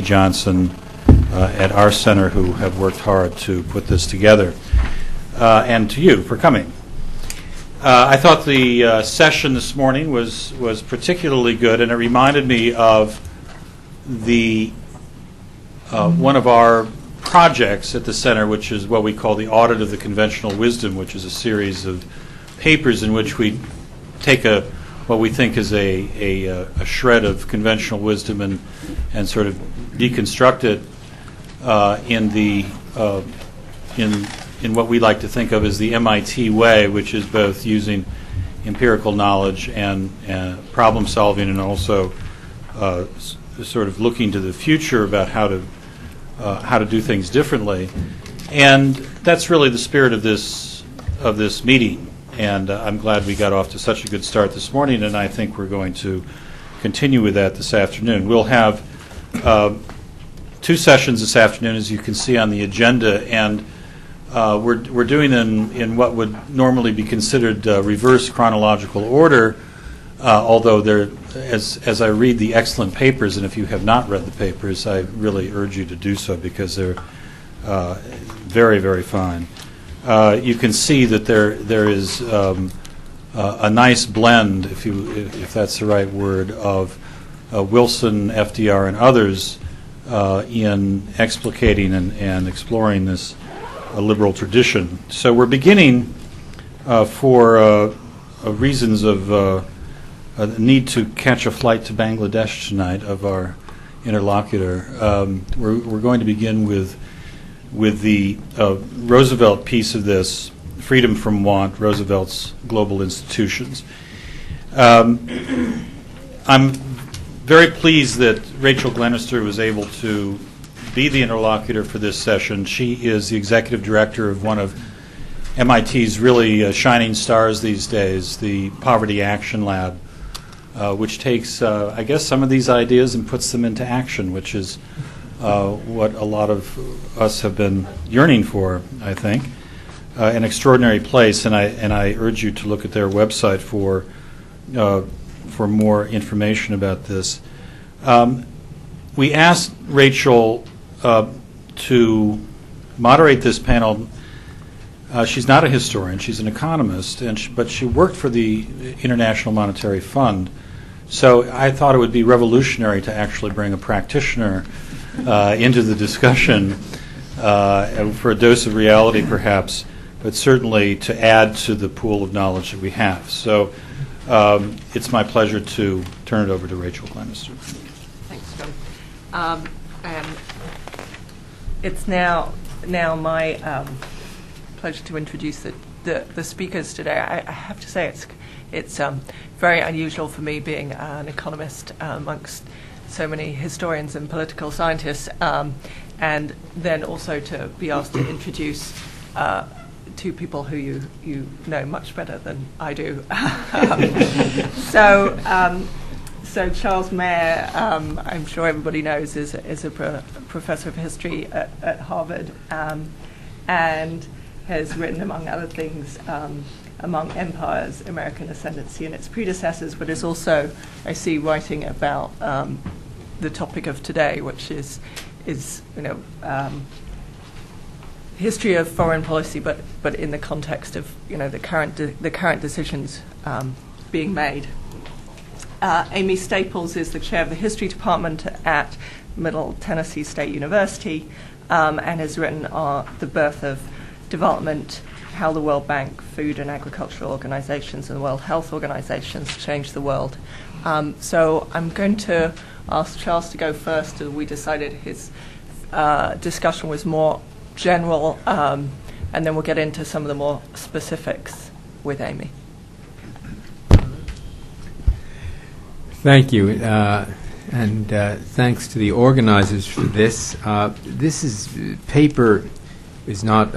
Johnson at our center who have worked hard to put this together, and to you for coming. I thought the session this morning was particularly good, and it reminded me of the one of our projects at the center, which is what we call the Audit of the Conventional Wisdom, which is a series of papers in which we take what we think is a shred of conventional wisdom and sort of deconstruct it in what we like to think of as the MIT way, which is both using empirical knowledge and problem solving, and also sort of looking to the future about how to do things differently. And that's really the spirit of this meeting. And I'm glad we got off to such a good start this morning, and I think we're going to continue with that this afternoon. We'll have two sessions this afternoon, as you can see on the agenda, and we're doing them in what would normally be considered reverse chronological order, although as I read the excellent papers, and if you have not read the papers, I really urge you to do so because they're very, very fine. You can see that there is a nice blend, if that's the right word, of Wilson, FDR, and others in explicating and exploring this liberal tradition. So we're beginning for reasons of a need to catch a flight to Bangladesh tonight of our interlocutor. We're going to begin with the Roosevelt piece of this, Freedom from Want, Roosevelt's Global Institutions. I'm very pleased that Rachel Glenister was able to be the interlocutor for this session. She is the executive director of one of MIT's really shining stars these days, the Poverty Action Lab, which takes, I guess, some of these ideas and puts them into action, which is what a lot of us have been yearning for, I think. An extraordinary place, and I urge you to look at their website for more information about this. We asked Rachel to moderate this panel. She's not a historian; she's an economist, but she worked for the International Monetary Fund. So I thought it would be revolutionary to actually bring a practitioner into the discussion for a dose of reality, perhaps, but certainly to add to the pool of knowledge that we have. So it's my pleasure to turn it over to Rachel Glenister. Thanks, John. And it's now my pleasure to introduce the speakers today. I have to say it's very unusual for me, being an economist amongst so many historians and political scientists, and then also to be asked to introduce two people who you know much better than I do. So Charles Mayer, I'm sure everybody knows, is a professor of history at Harvard, and has written, among other things, Among Empires, American Ascendancy and Its Predecessors, but is also, I see, writing about the topic of today, which is history of foreign policy, but in the context of the current decisions being made. Amy Staples is the chair of the history department at Middle Tennessee State University, and has written The Birth of Development, How the World Bank, Food and Agricultural Organizations, and the World Health Organizations Changed the World. So I'm going to ask Charles to go first. We decided his discussion was more general, and then we'll get into some of the more specifics with Amy. Thank you, and thanks to the organizers for this. This paper is not,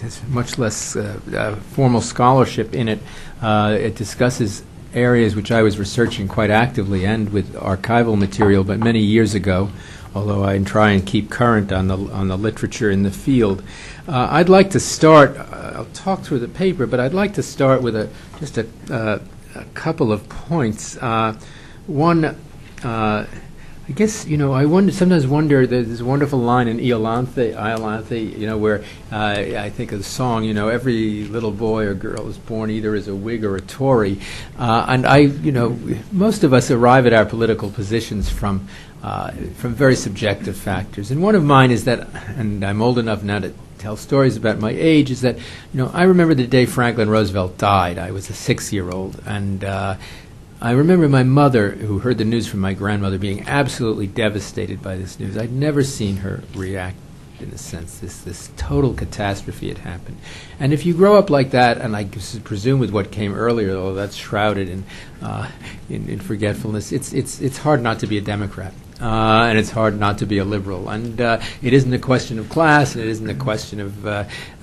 has much less formal scholarship in it. It discusses areas which I was researching quite actively and with archival material, but many years ago, although I try and keep current on the literature in the field. I'd like to start, I'll talk through the paper, but I'd like to start with just a couple of points. One, I guess, sometimes wonder, there's this wonderful line in Iolanthe, where I think of the song, every little boy or girl is born either as a Whig or a Tory. And most of us arrive at our political positions from very subjective factors. And one of mine is that, and I'm old enough now to tell stories about my age, is that, I remember the day Franklin Roosevelt died. I was a 6-year-old, and I remember my mother, who heard the news from my grandmother, being absolutely devastated by this news. I'd never seen her react in a sense. This total catastrophe had happened. And if you grow up like that, and I presume with what came earlier, although that's shrouded in forgetfulness, it's hard not to be a Democrat. And it's hard not to be a liberal. And it isn't a question of class, and it isn't a question of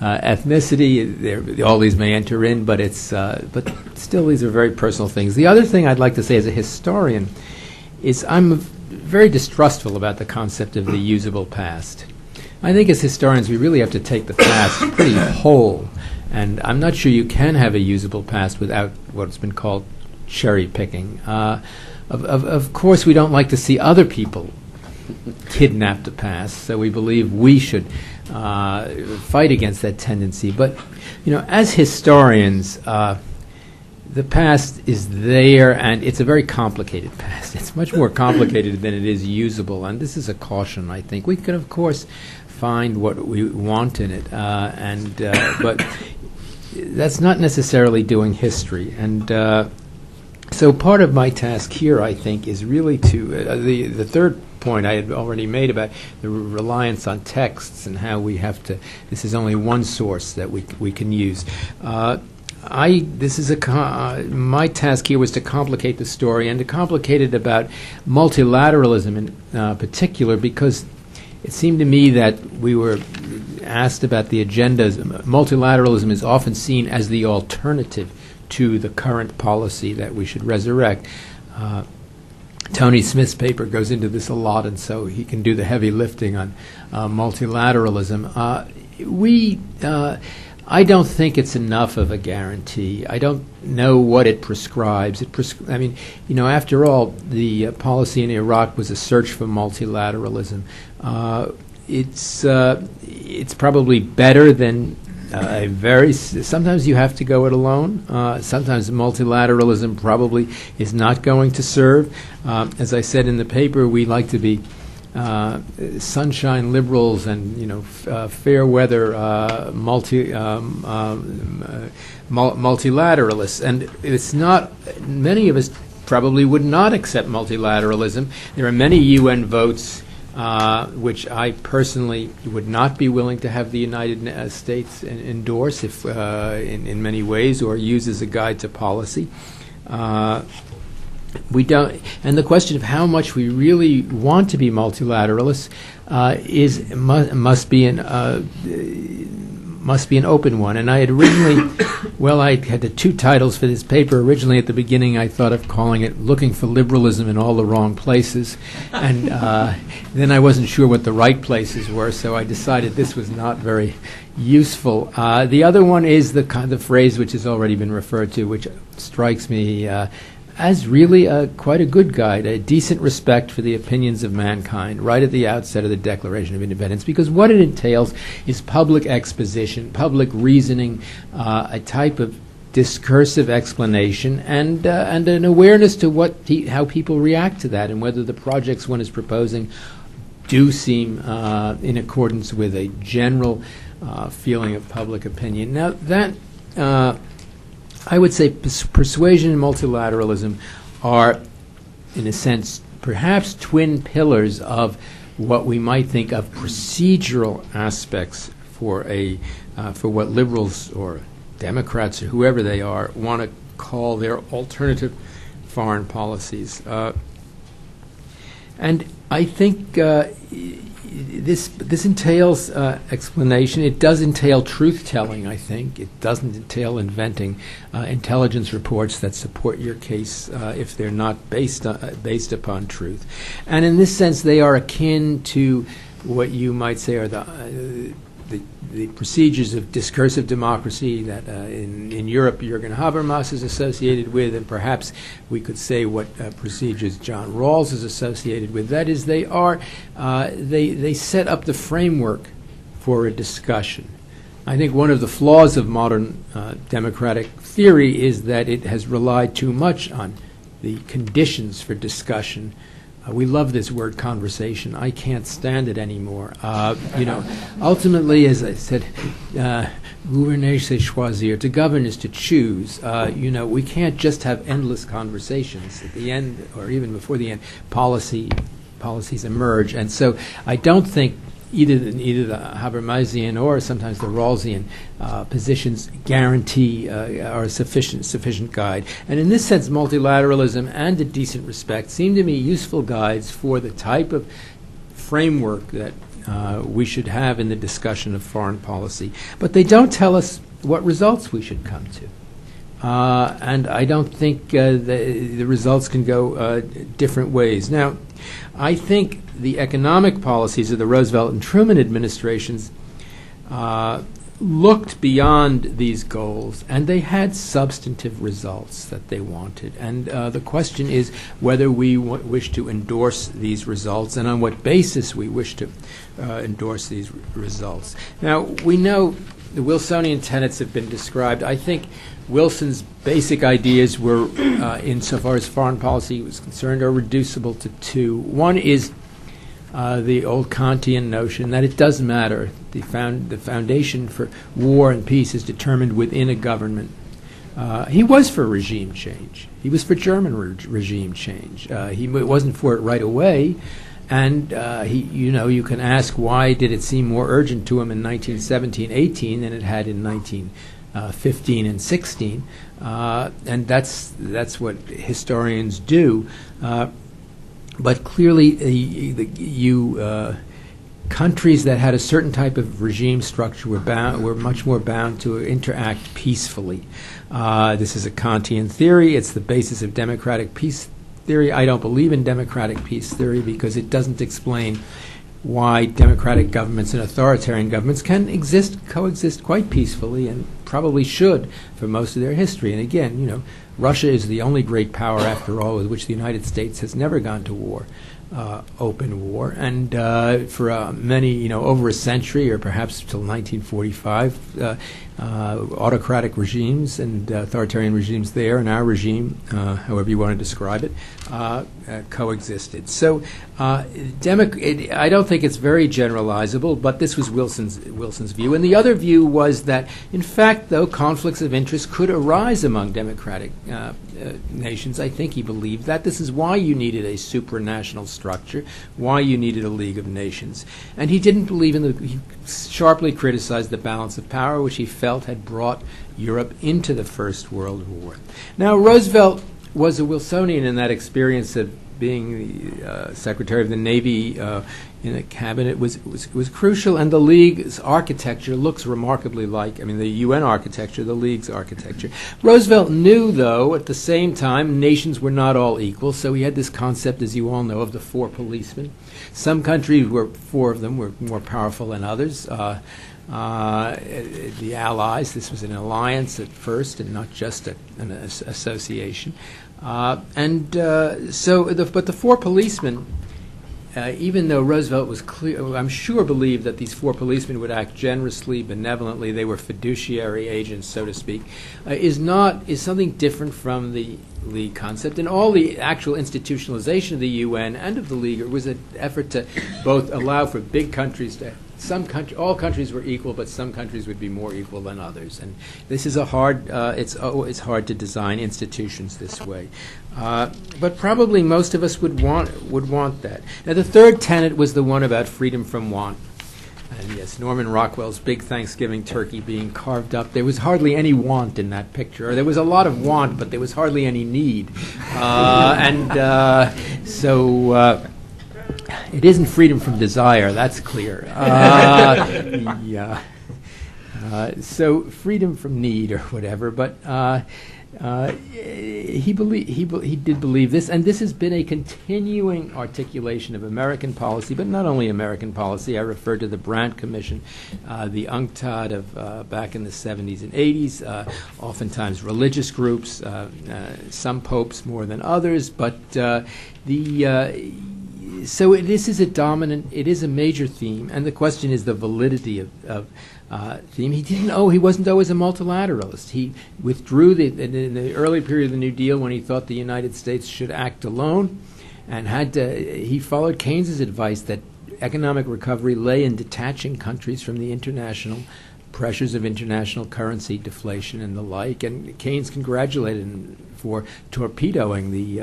ethnicity. All these may enter in, but but still, these are very personal things. The other thing I'd like to say as a historian is I'm very distrustful about the concept of the usable past. I think as historians, we really have to take the past pretty whole, and I'm not sure you can have a usable past without what's been called cherry picking. Of course, we don't like to see other people kidnap the past, so we believe we should fight against that tendency. But, as historians, the past is there, and it's a very complicated past. It's much more complicated than it is usable, and this is a caution, I think. We can, of course, find what we want in it, but that's not necessarily doing history. And so part of my task here, I think, is really to the third point I had already made about the reliance on texts and how we have to. This is only one source that we can use. My task here was to complicate the story and to complicate it about multilateralism in particular, because it seemed to me that we were asked about the agendas. Multilateralism is often seen as the alternative to the current policy that we should resurrect. Tony Smith's paper goes into this a lot, and so he can do the heavy lifting on multilateralism. I don't think it's enough of a guarantee. I don't know what it prescribes. After all, the policy in Iraq was a search for multilateralism. It's probably better than sometimes you have to go it alone. Sometimes multilateralism probably is not going to serve. As I said in the paper, we like to be sunshine liberals and fair weather multilateralists, and it's not. Many of us probably would not accept multilateralism. There are many UN votes which I personally would not be willing to have the United States endorse if, in many ways, or use as a guide to policy. We don't, and the question of how much we really want to be multilateralists must be an open one. And I had originally, I had the two titles for this paper. Originally, at the beginning, I thought of calling it "Looking for Liberalism in All the Wrong Places," and then I wasn't sure what the right places were, so I decided this was not very useful. The other one is the phrase which has already been referred to, which strikes me as really quite a good guide, a decent respect for the opinions of mankind right at the outset of the Declaration of Independence, because what it entails is public exposition, public reasoning, a type of discursive explanation, and an awareness to how people react to that, and whether the projects one is proposing do seem in accordance with a general feeling of public opinion. Now that I would say persuasion and multilateralism are, in a sense, perhaps twin pillars of what we might think of procedural aspects for what liberals or Democrats or whoever they are want to call their alternative foreign policies. And I think this entails explanation. It does entail truth-telling, I think. It doesn't entail inventing intelligence reports that support your case if they're not based upon truth. And in this sense, they are akin to what you might say are the the procedures of discursive democracy that in Europe Jürgen Habermas is associated with, and perhaps we could say what procedures John Rawls is associated with. That is, they set up the framework for a discussion. I think one of the flaws of modern democratic theory is that it has relied too much on the conditions for discussion. We love this word conversation. I can't stand it anymore. Ultimately, as I said, gouverner c'est choisir. To govern is to choose. We can't just have endless conversations. At the end, or even before the end, policies emerge. And so I don't think either the Habermasian or sometimes the Rawlsian positions guarantee or a sufficient guide. And in this sense, multilateralism and A Decent Respect seem to me useful guides for the type of framework that we should have in the discussion of foreign policy. But they don't tell us what results we should come to. And I don't think the results can go different ways. Now, I think the economic policies of the Roosevelt and Truman administrations looked beyond these goals, and they had substantive results that they wanted. And the question is whether we wish to endorse these results and on what basis we wish to endorse these results. Now, we know the Wilsonian tenets have been described. I think Wilson's basic ideas were, insofar as foreign policy was concerned, are reducible to two. One is the old Kantian notion that it does matter. The foundation for war and peace is determined within a government. He was for regime change. He was for German regime change. He wasn't for it right away. And you can ask, why did it seem more urgent to him in 1917-18 than it had in 1915 and 16? And that's what historians do. But clearly, countries that had a certain type of regime structure were much more bound to interact peacefully. This is a Kantian theory. It's the basis of democratic peace theory. I don't believe in democratic peace theory because it doesn't explain why democratic governments and authoritarian governments can coexist quite peacefully, and probably should for most of their history. And again, Russia is the only great power, after all, with which the United States has never gone to war, open war. And for many, over a century, or perhaps till 1945, autocratic regimes and authoritarian regimes there, and our regime, however you want to describe it, coexisted. So I don't think it's very generalizable, but this was Wilson's view. And the other view was that, in fact, though, conflicts of interest could arise among democratic nations. I think he believed that. This is why you needed a supranational structure, why you needed a League of Nations. And he didn't believe he sharply criticized the balance of power, which he felt had brought Europe into the First World War. Now, Roosevelt was a Wilsonian in that experience of being the Secretary of the Navy in a cabinet was crucial, and the League's architecture looks remarkably like, the UN architecture, the League's architecture. Roosevelt knew, though, at the same time, nations were not all equal, so he had this concept, as you all know, of the four policemen. Some countries, four of them, were more powerful than others. The Allies, this was an alliance at first and not just an association. But the four policemen, even though Roosevelt was clear, I'm sure believed that these four policemen would act generously, benevolently, they were fiduciary agents, so to speak, is something different from the League concept. And all the actual institutionalization of the UN and of the League was an effort to both allow for big countries to all countries were equal, but some countries would be more equal than others. And this is it's hard to design institutions this way. But probably most of us would want that. Now, the third tenet was the one about freedom from want. And yes, Norman Rockwell's big Thanksgiving turkey being carved up. There was hardly any want in that picture. Or there was a lot of want, but there was hardly any need. It isn't freedom from desire, that's clear. So freedom from need or whatever. But He did believe this, and this has been a continuing articulation of American policy, but not only American policy. I refer to the Brandt Commission, the UNCTAD of back in the 70s and 80s, oftentimes religious groups, some popes more than others, but so this is it is a major theme, and the question is the validity of theme. He wasn't always a multilateralist. He withdrew in the early period of the New Deal when he thought the United States should act alone, and he followed Keynes's advice that economic recovery lay in detaching countries from the international pressures of international currency deflation and the like, and Keynes congratulated him for torpedoing the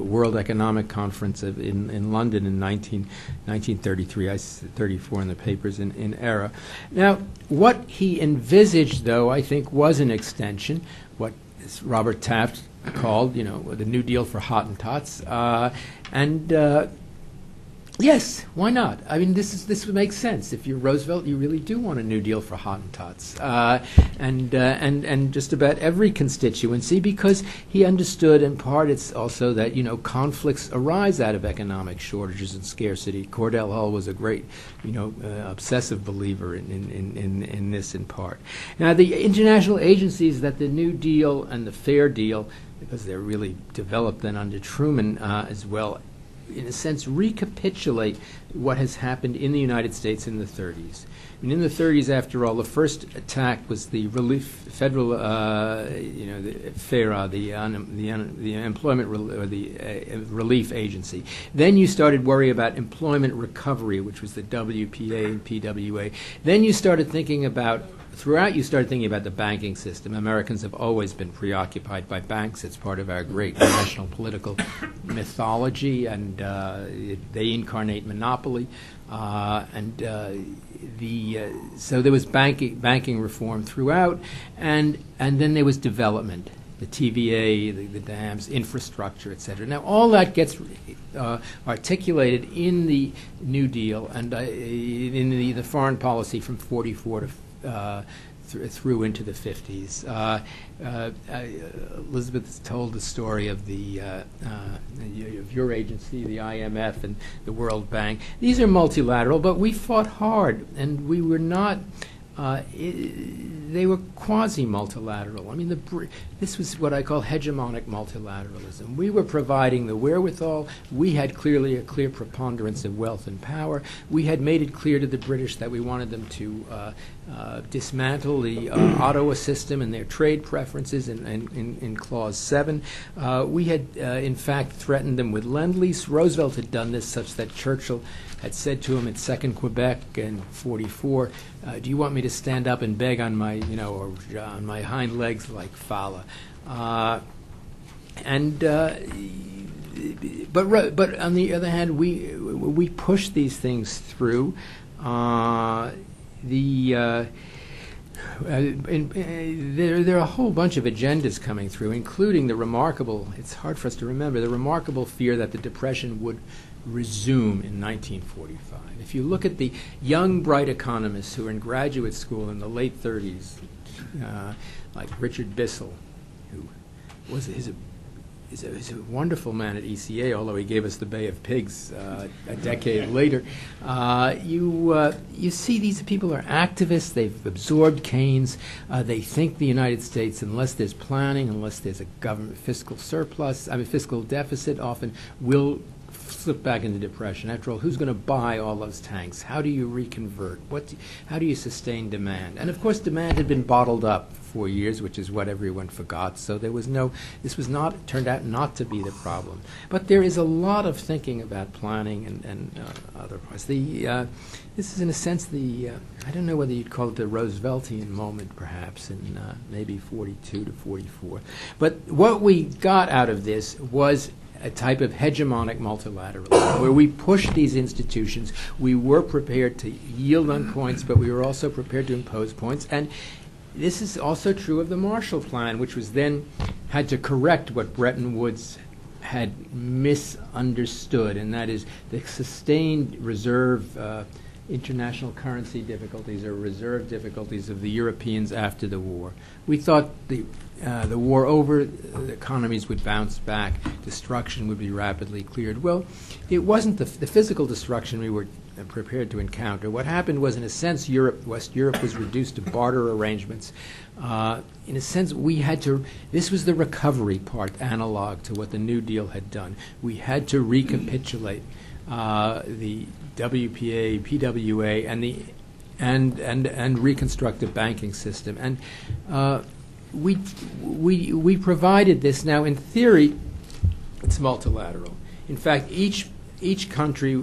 World Economic Conference in London in 1933. I 34 in the papers in Era. Now, what he envisaged, though, I think was an extension, what Robert Taft called, the New Deal for Hottentots, yes, why not? I mean, this would make sense. If you're Roosevelt, you really do want a New Deal for Hottentots, and just about every constituency, because he understood, in part, it's also that conflicts arise out of economic shortages and scarcity. Cordell Hull was a great, obsessive believer in this, in part. Now, the international agencies that the New Deal and the Fair Deal, because they're really developed then under Truman as well, in a sense, recapitulate what has happened in the United States in the 30s. And in the 30s, after all, the first attack was the federal, the FARA, the Employment Relief Agency. Then you started worrying about employment recovery, which was the WPA and PWA. Then you started thinking about the banking system. Americans have always been preoccupied by banks. It's part of our great national political mythology, and they incarnate monopoly. So there was banking reform throughout, and then there was development, the TVA, the dams, infrastructure, et cetera. Now, all that gets articulated in the New Deal and in the foreign policy from 44 to through into the 50s. Elizabeth told the story of of your agency, the IMF and the World Bank. These are multilateral, but we fought hard, and we were not. They were quasi-multilateral. I mean, this was what I call hegemonic multilateralism. We were providing the wherewithal. We had clearly a clear preponderance of wealth and power. We had made it clear to the British that we wanted them to dismantle the Ottawa system and their trade preferences in Clause 7. We had, in fact, threatened them with Lend-Lease. Roosevelt had done this such that Churchill had said to him at Second Quebec in 44, do you want me to stand up and beg on my, or on my hind legs like Fala? But on the other hand, we pushed these things through. There are a whole bunch of agendas coming through, including the remarkable, it's hard for us to remember, the remarkable fear that the Depression would resume in 1945. If you look at the young, bright economists who were in graduate school in the late 30s, like Richard Bissell, who was a wonderful man at ECA, although he gave us the Bay of Pigs a decade later. You see these people are activists. They've absorbed Keynes. They think the United States, unless there's planning, unless there's a government fiscal deficit, often will slip back into depression. After all, who's going to buy all those tanks? How do you reconvert? How do you sustain demand? And of course, demand had been bottled up for years, which is what everyone forgot. So turned out not to be the problem. But there is a lot of thinking about planning and other parts. This is, in a sense, I don't know whether you'd call it the Rooseveltian moment, perhaps, in maybe 42 to 44. But what we got out of this was a type of hegemonic multilateralism where we pushed these institutions. We were prepared to yield on points, but we were also prepared to impose points. And this is also true of the Marshall Plan, which was then had to correct what Bretton Woods had misunderstood, and that is the sustained reserve international currency difficulties or reserve difficulties of the Europeans after the war. We thought the war over, the economies would bounce back, destruction would be rapidly cleared. Well, it wasn't the physical destruction we were prepared to encounter. What happened was, in a sense, West Europe was reduced to barter arrangements. In a sense, we had to, this was the recovery part, analog to what the New Deal had done. We had to recapitulate the WPA, PWA, and reconstruct the banking system. And we provided this. Now, in theory, it's multilateral. In fact, each country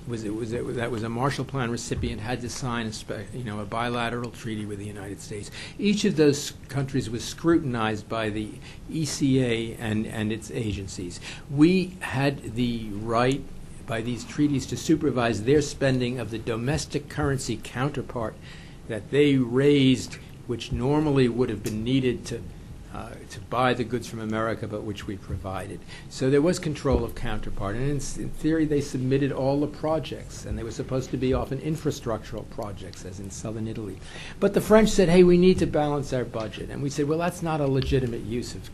that was a Marshall Plan recipient had to sign a bilateral treaty with the United States. Each of those countries was scrutinized by the ECA and its agencies. We had the right by these treaties to supervise their spending of the domestic currency counterpart that they raised, which normally would have been needed to buy the goods from America, but which we provided. So there was control of counterpart. And in theory, they submitted all the projects, and they were supposed to be often infrastructural projects, as in southern Italy. But the French said, hey, we need to balance our budget. And we said, well, that's not a legitimate use of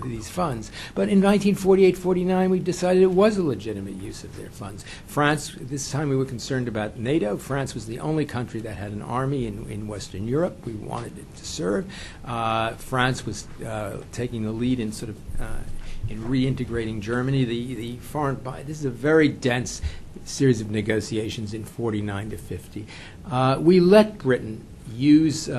these funds. But in 1948-49, we decided it was a legitimate use of their funds. France, this time we were concerned about NATO. France was the only country that had an army in Western Europe. We wanted it to serve. France was taking the lead in sort of in reintegrating Germany. The foreign this is a very dense series of negotiations in 49 to 50. We let Britain use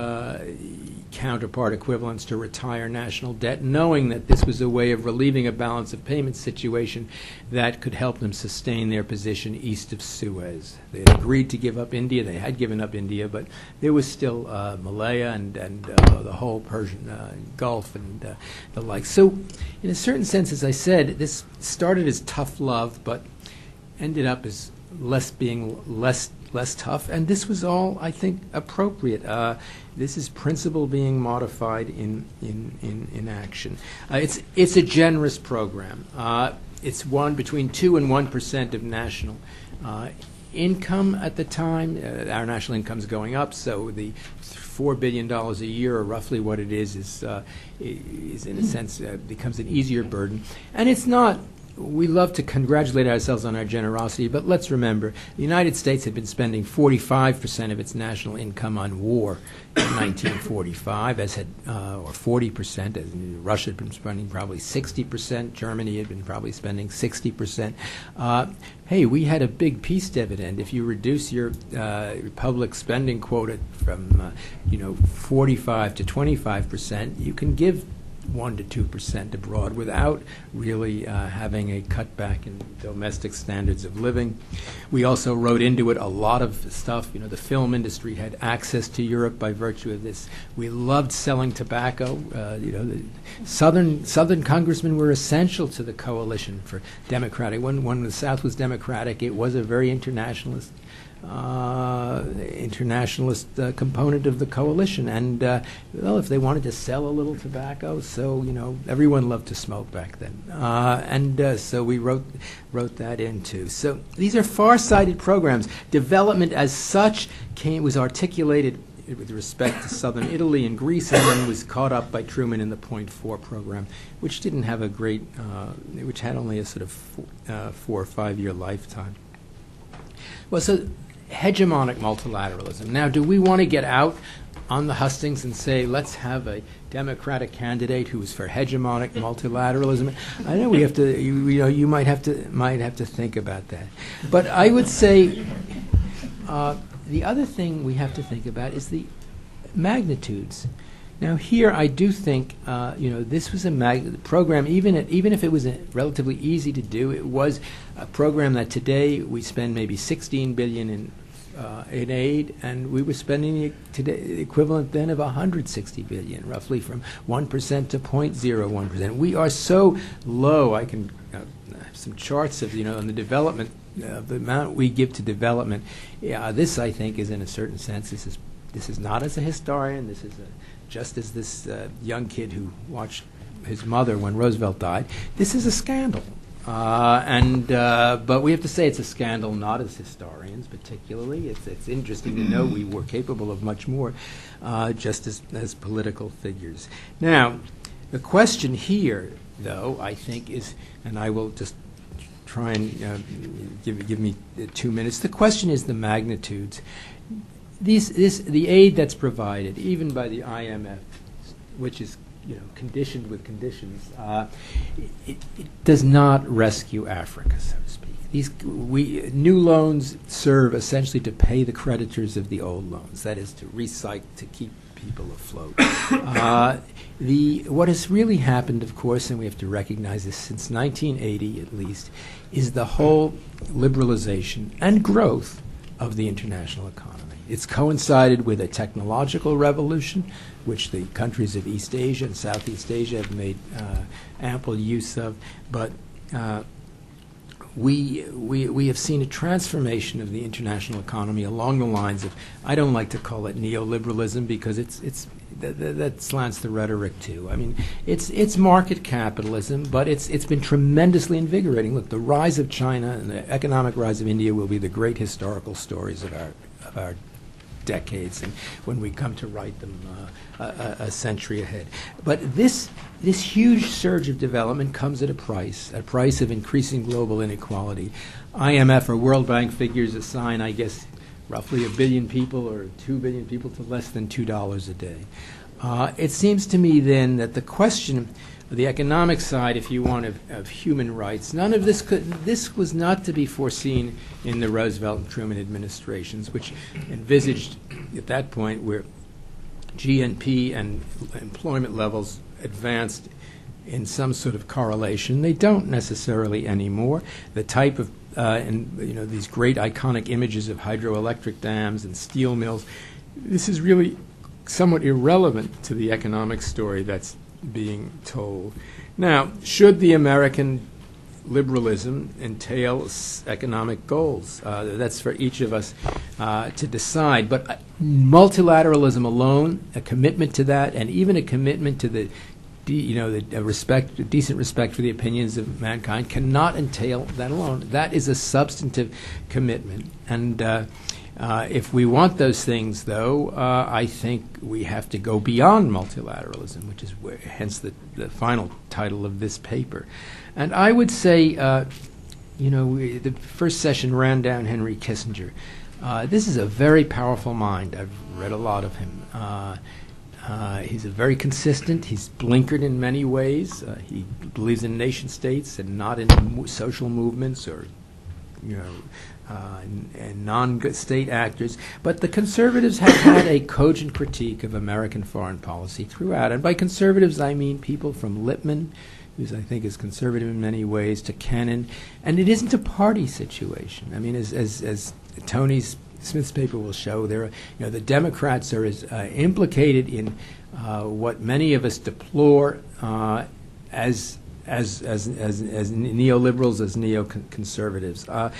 counterpart equivalents to retire national debt, knowing that this was a way of relieving a balance of payments situation that could help them sustain their position east of Suez. They had agreed to give up India. They had given up India, but there was still Malaya and the whole Persian Gulf and the like. So in a certain sense, as I said, this started as tough love, but ended up as being less tough, and this was all, I think, appropriate. This is principle being modified in action. It's a generous program. It's between 2 and 1% of national income at the time. Our national income is going up, so the $4 billion a year, or roughly what it is in a sense becomes an easier burden. And it's not. We love to congratulate ourselves on our generosity, but let's remember, the United States had been spending 45% of its national income on war in 1945, or 40%, as Russia had been spending probably 60%, Germany had been probably spending 60%. Hey, we had a big peace dividend. If you reduce your public spending quota from 45 to 25%, you can give 1 to 2% abroad without really having a cutback in domestic standards of living. We also wrote into it a lot of stuff. The film industry had access to Europe by virtue of this. We loved selling tobacco. The Southern congressmen were essential to the coalition for Democratic. When the South was Democratic, it was a very internationalist component of the coalition, and if they wanted to sell a little tobacco, so everyone loved to smoke back then, and so we wrote that in too. So these are far-sighted programs. Development as such was articulated with respect to southern Italy and Greece, and then was caught up by Truman in the Point 4 program, which didn't have a great, which had only a sort of 4 or 5 year lifetime. Well, so hegemonic multilateralism. Now, do we want to get out on the hustings and say, let's have a Democratic candidate who is for hegemonic multilateralism? I know we have to. You might have to think about that. But I would say the other thing we have to think about is the magnitudes. Now, here I do think this was a program. Even if it was relatively easy to do, it was a program that today we spend maybe $16 billion in aid, and we were spending today the equivalent then of $160 billion, roughly from 1% to 0.01%. We are so low. I can have some charts of on the development the amount we give to development. This I think is in a certain sense. This is not as a historian. This is just as this young kid who watched his mother when Roosevelt died. This is a scandal. But we have to say it's a scandal, not as historians particularly. It's interesting to know we were capable of much more, just as political figures. Now, the question here, though, I think is, and I will just try and give me 2 minutes. The question is the magnitudes. The aid that's provided, even by the IMF, which is conditioned with conditions, it does not rescue Africa, so to speak. New loans serve essentially to pay the creditors of the old loans, that is, to recycle, to keep people afloat. What has really happened, of course, and we have to recognize this since 1980 at least, is the whole liberalization and growth of the international economy. It's coincided with a technological revolution, which the countries of East Asia and Southeast Asia have made ample use of. But we have seen a transformation of the international economy along the lines of, I don't like to call it neoliberalism because that slants the rhetoric too. I mean, it's market capitalism, but it's been tremendously invigorating. Look, the rise of China and the economic rise of India will be the great historical stories of our decades, and when we come to write them a century ahead. But this huge surge of development comes at a price of increasing global inequality. IMF or World Bank figures assign, I guess, roughly 1 billion people or 2 billion people to less than $2 a day. It seems to me then that the question, the economic side, if you want, of human rights, none of this was not to be foreseen in the Roosevelt and Truman administrations, which envisaged at that point where GNP and employment levels advanced in some sort of correlation. They don't necessarily anymore. The type of these great iconic images of hydroelectric dams and steel mills, this is really somewhat irrelevant to the economic story that's being told. Now, should the American liberalism entail economic goals? That's for each of us to decide. But multilateralism alone, a commitment to that, and even a commitment to the decent respect for the opinions of mankind, cannot entail that alone. That is a substantive commitment. And if we want those things, though, I think we have to go beyond multilateralism, which is hence the final title of this paper. And I would say, the first session ran down Henry Kissinger. This is a very powerful mind. I've read a lot of him. He's very consistent. He's blinkered in many ways. He believes in nation states and not in social movements or, and non-state actors. But the conservatives have had a cogent critique of American foreign policy throughout. And by conservatives, I mean people from Lippmann, who I think is conservative in many ways, to Kennan. And it isn't a party situation. I mean, as Tony Smith's paper will show, the Democrats are as implicated in what many of us deplore as neoliberals, as neoconservatives.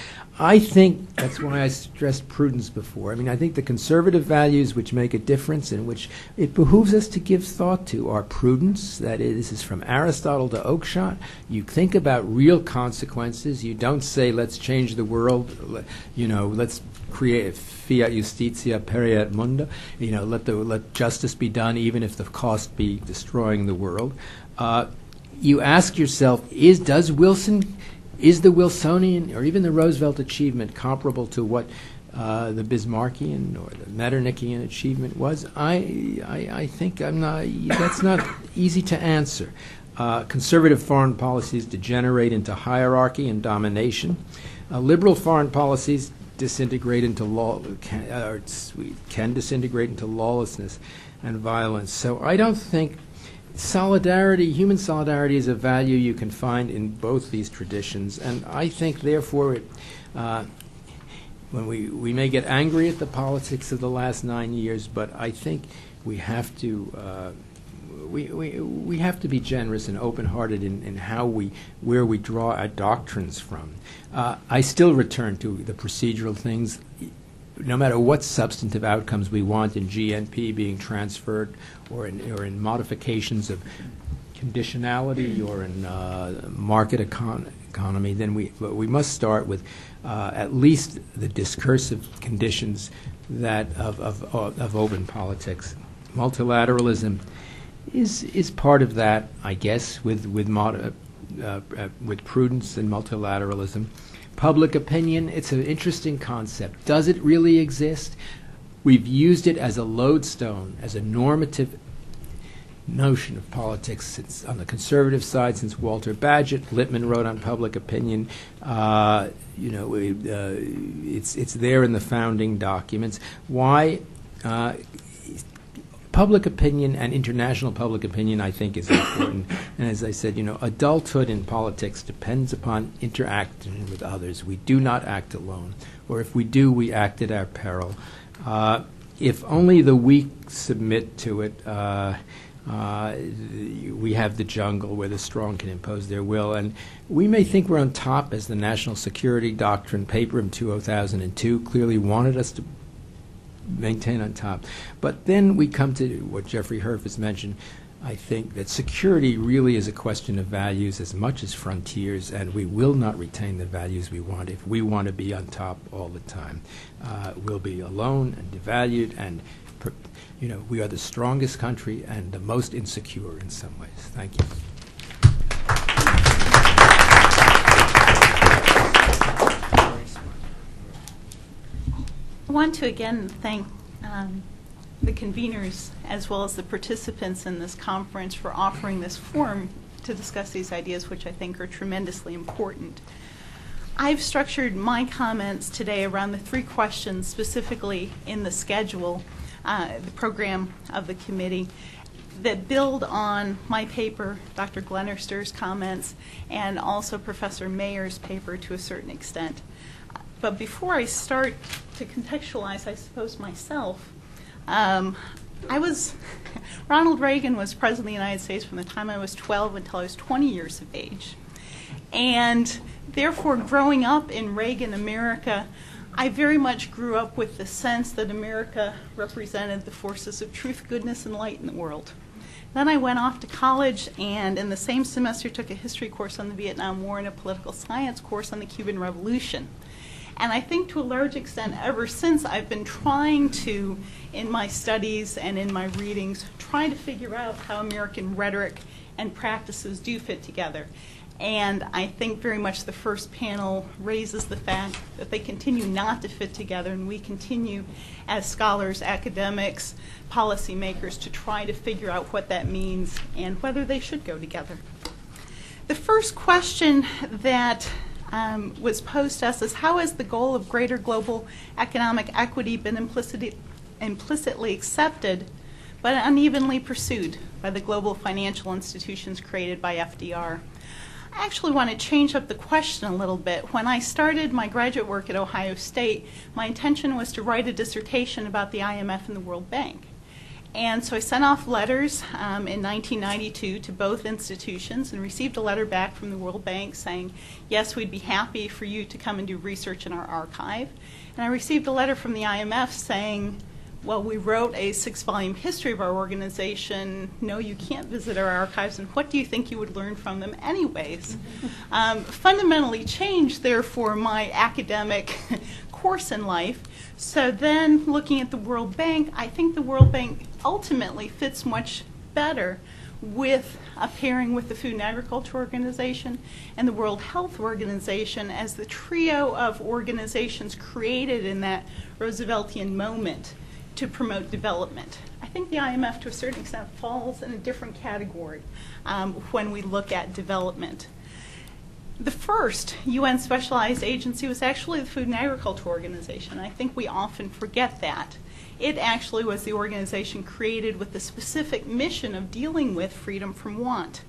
I think that's why I stressed prudence before. I mean, I think the conservative values which make a difference and which it behooves us to give thought to are prudence. That is, this is from Aristotle to Oakeshott. You think about real consequences. You don't say, let's change the world, let's create fiat justitia pereat mundo, let justice be done even if the cost be destroying the world. You ask yourself, is the Wilsonian or even the Roosevelt achievement comparable to what the Bismarckian or the Metternichian achievement was? I think that's not easy to answer. Conservative foreign policies degenerate into hierarchy and domination. Liberal foreign policies disintegrate into can disintegrate into lawlessness and violence. So I don't think human solidarity is a value you can find in both these traditions, and I think, therefore, when we may get angry at the politics of the last 9 years, but I think we have to we have to be generous and open-hearted in where we draw our doctrines from. I still return to the procedural things. No matter what substantive outcomes we want in GNP being transferred or in modifications of conditionality or in market economy, then we must start with at least the discursive conditions that of open politics. Multilateralism is part of that, I guess, with prudence and multilateralism. Public opinion, it's an interesting concept. Does it really exist? We've used it as a lodestone, as a normative notion of politics since, on the conservative side, since Walter Bagehot. Lippmann wrote on public opinion. It's there in the founding documents. Why? Public opinion and international public opinion, I think, is important. And as I said, adulthood in politics depends upon interacting with others. We do not act alone, or if we do, we act at our peril. If only the weak submit to it, we have the jungle where the strong can impose their will. And we may think we're on top, as the National Security Doctrine paper in 2002 clearly wanted us to maintain on top. But then we come to what Jeffrey Herf has mentioned. I think that security really is a question of values as much as frontiers, and we will not retain the values we want if we want to be on top all the time. We'll be alone and devalued, and we are the strongest country and the most insecure in some ways. Thank you. I want to again thank the conveners as well as the participants in this conference for offering this forum to discuss these ideas, which I think are tremendously important. I've structured my comments today around the 3 questions specifically in the schedule, the program of the committee, that build on my paper, Dr. Glenerster's comments, and also Professor Mayer's paper to a certain extent. But before I start to contextualize, I suppose, myself, Ronald Reagan was President of the United States from the time I was 12 until I was 20 years of age. And therefore, growing up in Reagan America, I very much grew up with the sense that America represented the forces of truth, goodness, and light in the world. Then I went off to college, and in the same semester took a history course on the Vietnam War and a political science course on the Cuban Revolution. And I think to a large extent, ever since, I've been trying to, in my studies and in my readings, try to figure out how American rhetoric and practices do fit together. And I think very much the first panel raises the fact that they continue not to fit together, and we continue as scholars, academics, policymakers to try to figure out what that means and whether they should go together. The first question that was posed to us is, how has the goal of greater global economic equity been implicitly accepted but unevenly pursued by the global financial institutions created by FDR? I actually want to change up the question a little bit. When I started my graduate work at Ohio State, my intention was to write a dissertation about the IMF and the World Bank. And so I sent off letters in 1992 to both institutions and received a letter back from the World Bank saying, yes, we'd be happy for you to come and do research in our archive. And I received a letter from the IMF saying, well, we wrote a 6-volume history of our organization. No, you can't visit our archives, and what do you think you would learn from them anyways? Fundamentally changed, therefore, my academic course in life. So then looking at the World Bank, I think the World Bank ultimately fits much better with a pairing with the Food and Agriculture Organization and the World Health Organization as the trio of organizations created in that Rooseveltian moment to promote development. I think the IMF, to a certain extent, falls in a different category when we look at development. The first UN specialized agency was actually the Food and Agriculture Organization. I think we often forget that. It actually was the organization created with the specific mission of dealing with freedom from want.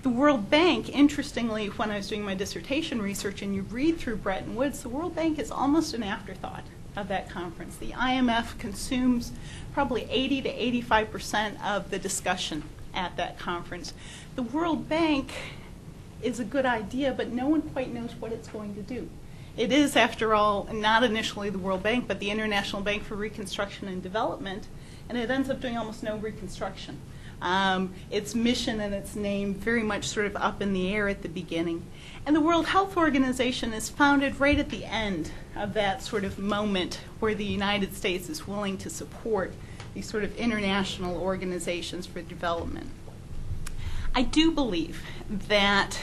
The World Bank, interestingly, when I was doing my dissertation research and you read through Bretton Woods, the World Bank is almost an afterthought of that conference. The IMF consumes probably 80 to 85% of the discussion at that conference. The World Bank is a good idea, but no one quite knows what it's going to do. It is, after all, not initially the World Bank, but the International Bank for Reconstruction and Development, and it ends up doing almost no reconstruction. its mission and its name very much sort of up in the air at the beginning. And the World Health Organization is founded right at the end of that sort of moment where the United States is willing to support these sort of international organizations for development. I do believe that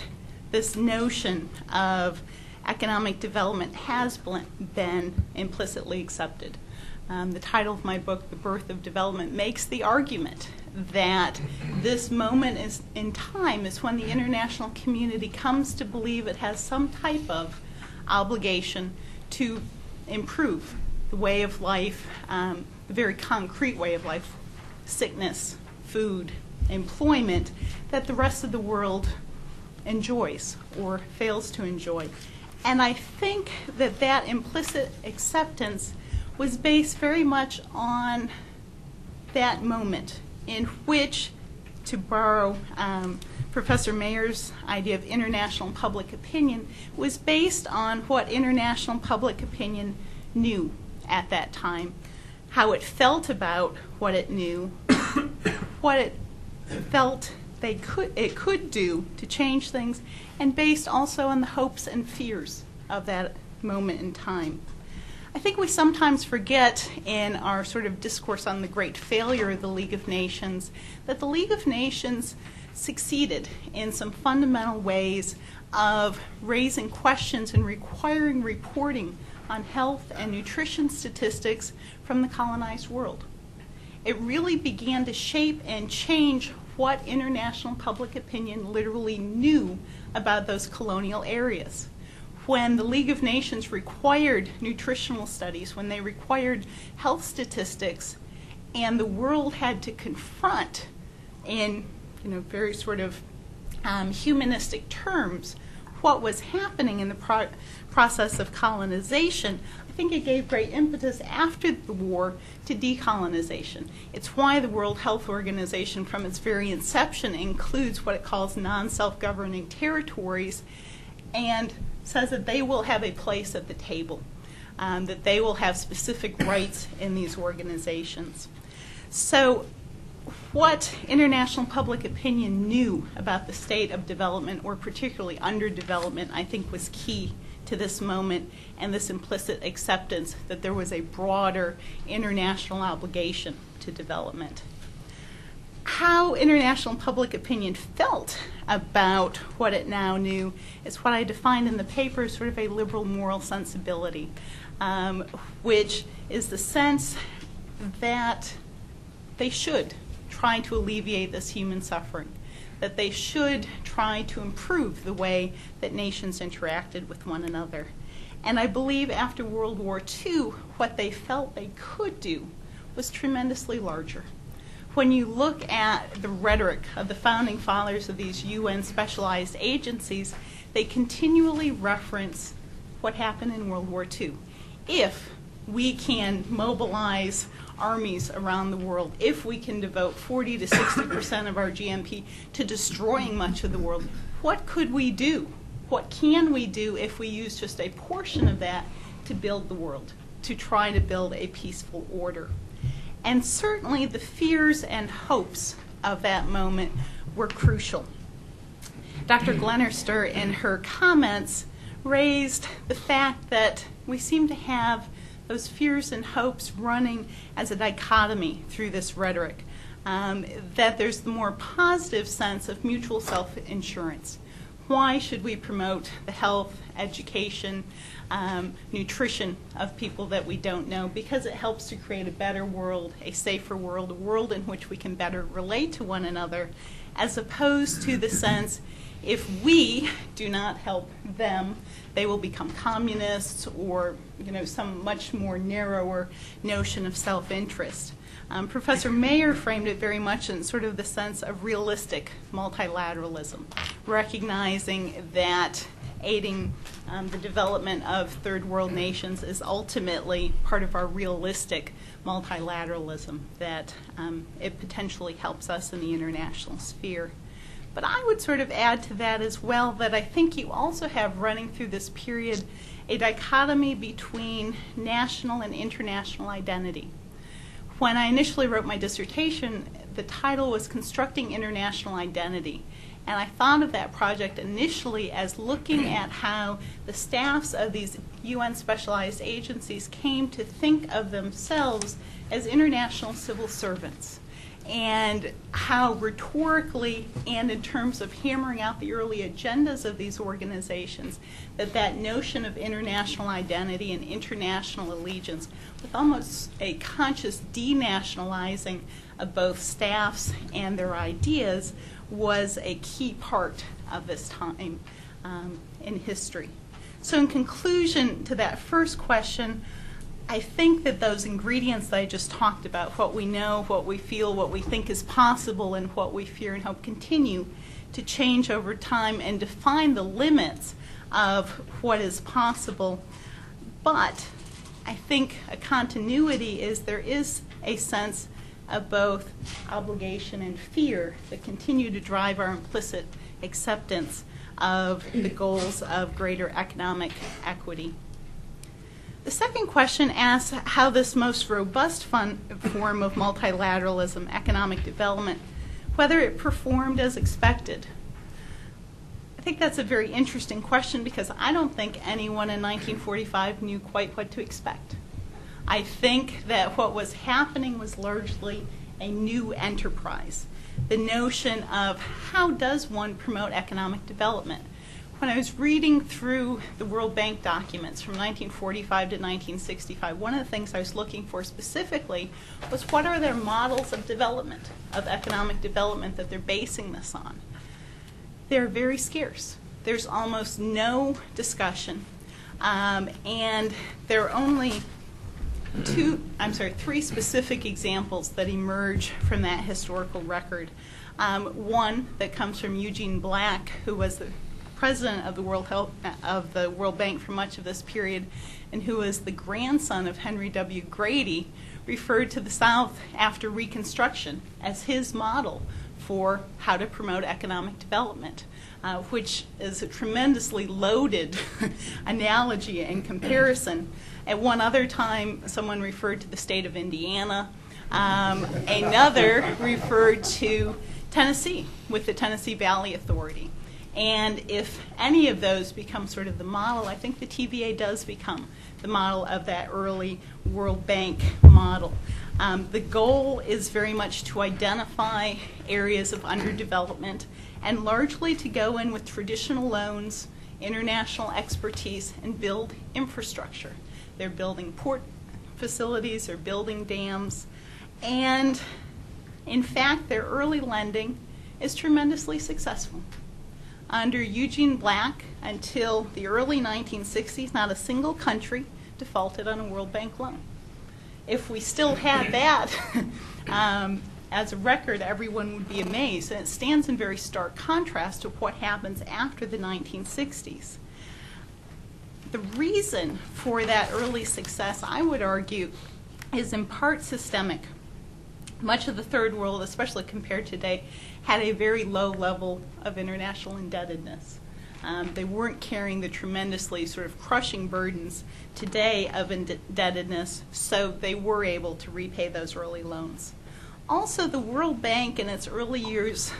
this notion of economic development has been implicitly accepted. The title of my book, The Birth of Development, makes the argument that this moment in time is when the international community comes to believe it has some type of obligation to improve the way of life, the very concrete way of life, sickness, food, employment, that the rest of the world enjoys or fails to enjoy. And I think that that implicit acceptance was based very much on that moment in which, to borrow Professor Mayer's idea of international public opinion, was based on what international public opinion knew at that time, how it felt about what it knew, what it felt it could do to change things, and based also on the hopes and fears of that moment in time. I think we sometimes forget in our sort of discourse on the great failure of the League of Nations that the League of Nations succeeded in some fundamental ways of raising questions and requiring reporting on health and nutrition statistics from the colonized world. It really began to shape and change what international public opinion literally knew about those colonial areas. When the League of Nations required nutritional studies, when they required health statistics, and the world had to confront in very sort of humanistic terms what was happening in the process of colonization, I think it gave great impetus after the war to decolonization. It's why the World Health Organization from its very inception includes what it calls non-self-governing territories and says that they will have a place at the table, that they will have specific rights in these organizations. So what international public opinion knew about the state of development, or particularly underdevelopment, I think was key to this moment and this implicit acceptance that there was a broader international obligation to development. How international public opinion felt about what it now knew is what I defined in the paper as sort of a liberal moral sensibility, which is the sense that they should try to alleviate this human suffering, that they should try to improve the way that nations interacted with one another. And I believe after World War II, what they felt they could do was tremendously larger. When you look at the rhetoric of the founding fathers of these UN specialized agencies, they continually reference what happened in World War II. If we can mobilize armies around the world, if we can devote 40 to 60% of our GNP to destroying much of the world, what could we do? What can we do if we use just a portion of that to build the world, to try to build a peaceful order? And certainly the fears and hopes of that moment were crucial. Dr. Glenister, in her comments, raised the fact that we seem to have those fears and hopes running as a dichotomy through this rhetoric, that there's the more positive sense of mutual self-insurance. Why should we promote the health, education, nutrition of people that we don't know? Because it helps to create a better world, a safer world, a world in which we can better relate to one another, as opposed to the sense if we do not help them, they will become communists, or some much more narrower notion of self-interest. Professor Mayer framed it very much in sort of the sense of realistic multilateralism, recognizing that aiding the development of third world nations is ultimately part of our realistic multilateralism, that it potentially helps us in the international sphere. But I would sort of add to that as well that I think you also have running through this period a dichotomy between national and international identity, When I initially wrote my dissertation, the title was Constructing International Identity. And I thought of that project initially as looking at how the staffs of these UN specialized agencies came to think of themselves as international civil servants, and how rhetorically and in terms of hammering out the early agendas of these organizations, that notion of international identity and international allegiance, with almost a conscious denationalizing of both staffs and their ideas, was a key part of this time in history. So in conclusion to that first question, I think that those ingredients that I just talked about, what we know, what we feel, what we think is possible, and what we fear and hope continue to change over time and define the limits of what is possible. But I think a continuity is there is a sense of both obligation and fear that continue to drive our implicit acceptance of the goals of greater economic equity. The second question asks how this most robust form of multilateralism, economic development, whether it performed as expected. I think that's a very interesting question because I don't think anyone in 1945 knew quite what to expect. I think that what was happening was largely a new enterprise. The notion of how does one promote economic development? When I was reading through the World Bank documents from 1945 to 1965, one of the things I was looking for specifically was what are their models of development, of economic development that they're basing this on. They're very scarce. There's almost no discussion, and there are only three specific examples that emerge from that historical record. One that comes from Eugene Black, who was the president of the World Bank for much of this period, and who was the grandson of Henry W. Grady, referred to the South after Reconstruction as his model for how to promote economic development, which is a tremendously loaded analogy and comparison. At one other time, someone referred to the state of Indiana. Another referred to Tennessee with the Tennessee Valley Authority. And if any of those become sort of the model, I think the TVA does become the model of that early World Bank model. The goal is very much to identify areas of underdevelopment and largely to go in with traditional loans, international expertise, and build infrastructure. They're building port facilities, they're building dams, and in fact, their early lending is tremendously successful. Under Eugene Black, until the early 1960s, not a single country defaulted on a World Bank loan. If we still had that as a record, everyone would be amazed. And it stands in very stark contrast to what happens after the 1960s. The reason for that early success, I would argue, is in part systemic. Much of the third world, especially compared to today, had a very low level of international indebtedness. They weren't carrying the tremendously sort of crushing burdens today of indebtedness, so they were able to repay those early loans. Also, the World Bank in its early years,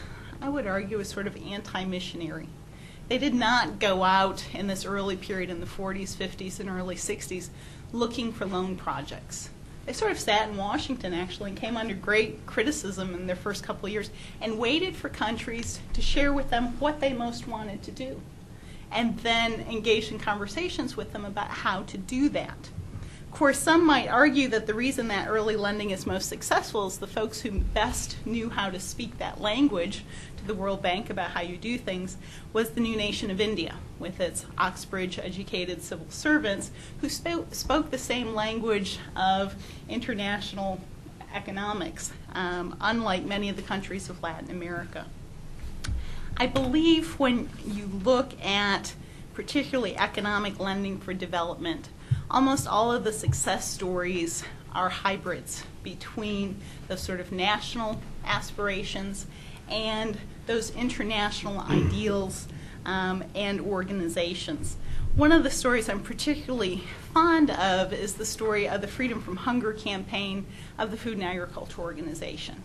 I would argue, was sort of anti-missionary. They did not go out in this early period in the 40s, 50s, and early 60s looking for loan projects. They sort of sat in Washington, actually, and came under great criticism in their first couple of years and waited for countries to share with them what they most wanted to do, and then engaged in conversations with them about how to do that. Of course, some might argue that the reason that early lending is most successful is the folks who best knew how to speak that language to the World Bank about how you do things was the new nation of India, with its Oxbridge-educated civil servants who spoke the same language of international economics, unlike many of the countries of Latin America. I believe when you look at particularly economic lending for development, almost all of the success stories are hybrids between the sort of national aspirations and those international ideals and organizations. One of the stories I'm particularly fond of is the story of the Freedom from Hunger campaign of the Food and Agriculture Organization.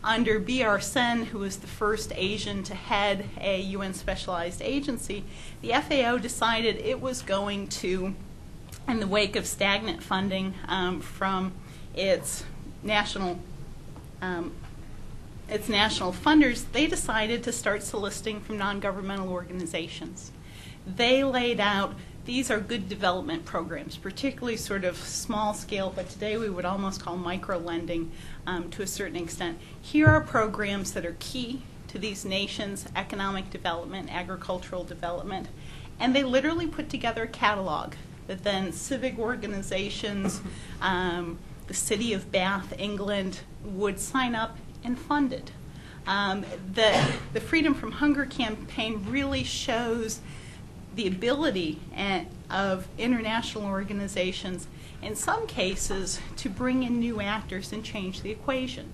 Under B.R. Sen, who was the first Asian to head a UN specialized agency, the FAO decided it was going to, in the wake of stagnant funding from its national funders, they decided to start soliciting from non-governmental organizations. They laid out, these are good development programs, particularly sort of small scale, but today we would almost call micro-lending to a certain extent. Here are programs that are key to these nations' economic development, agricultural development, and they literally put together a catalog that then civic organizations, the city of Bath, England, would sign up and fund it. The Freedom from Hunger campaign really shows the ability of international organizations, in some cases, to bring in new actors and change the equation.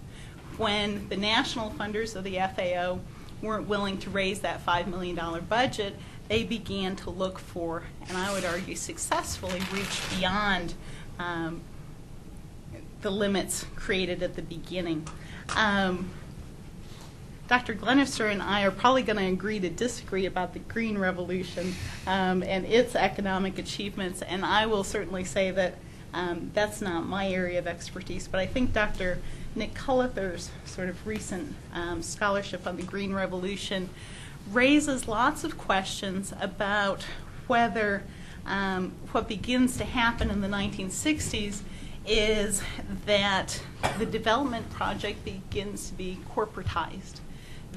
When the national funders of the FAO weren't willing to raise that $5 million budget, they began to look for, and I would argue successfully, reach beyond the limits created at the beginning. Dr. Glenister and I are probably going to agree to disagree about the Green Revolution and its economic achievements, and I will certainly say that that's not my area of expertise, but I think Dr. Nick Cullither's sort of recent scholarship on the Green Revolution raises lots of questions about whether what begins to happen in the 1960s is that the development project begins to be corporatized,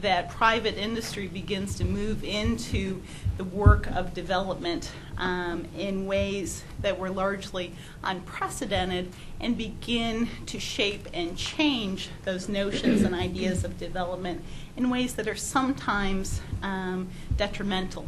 that private industry begins to move into the work of development in ways that were largely unprecedented and begin to shape and change those notions and ideas of development in ways that are sometimes detrimental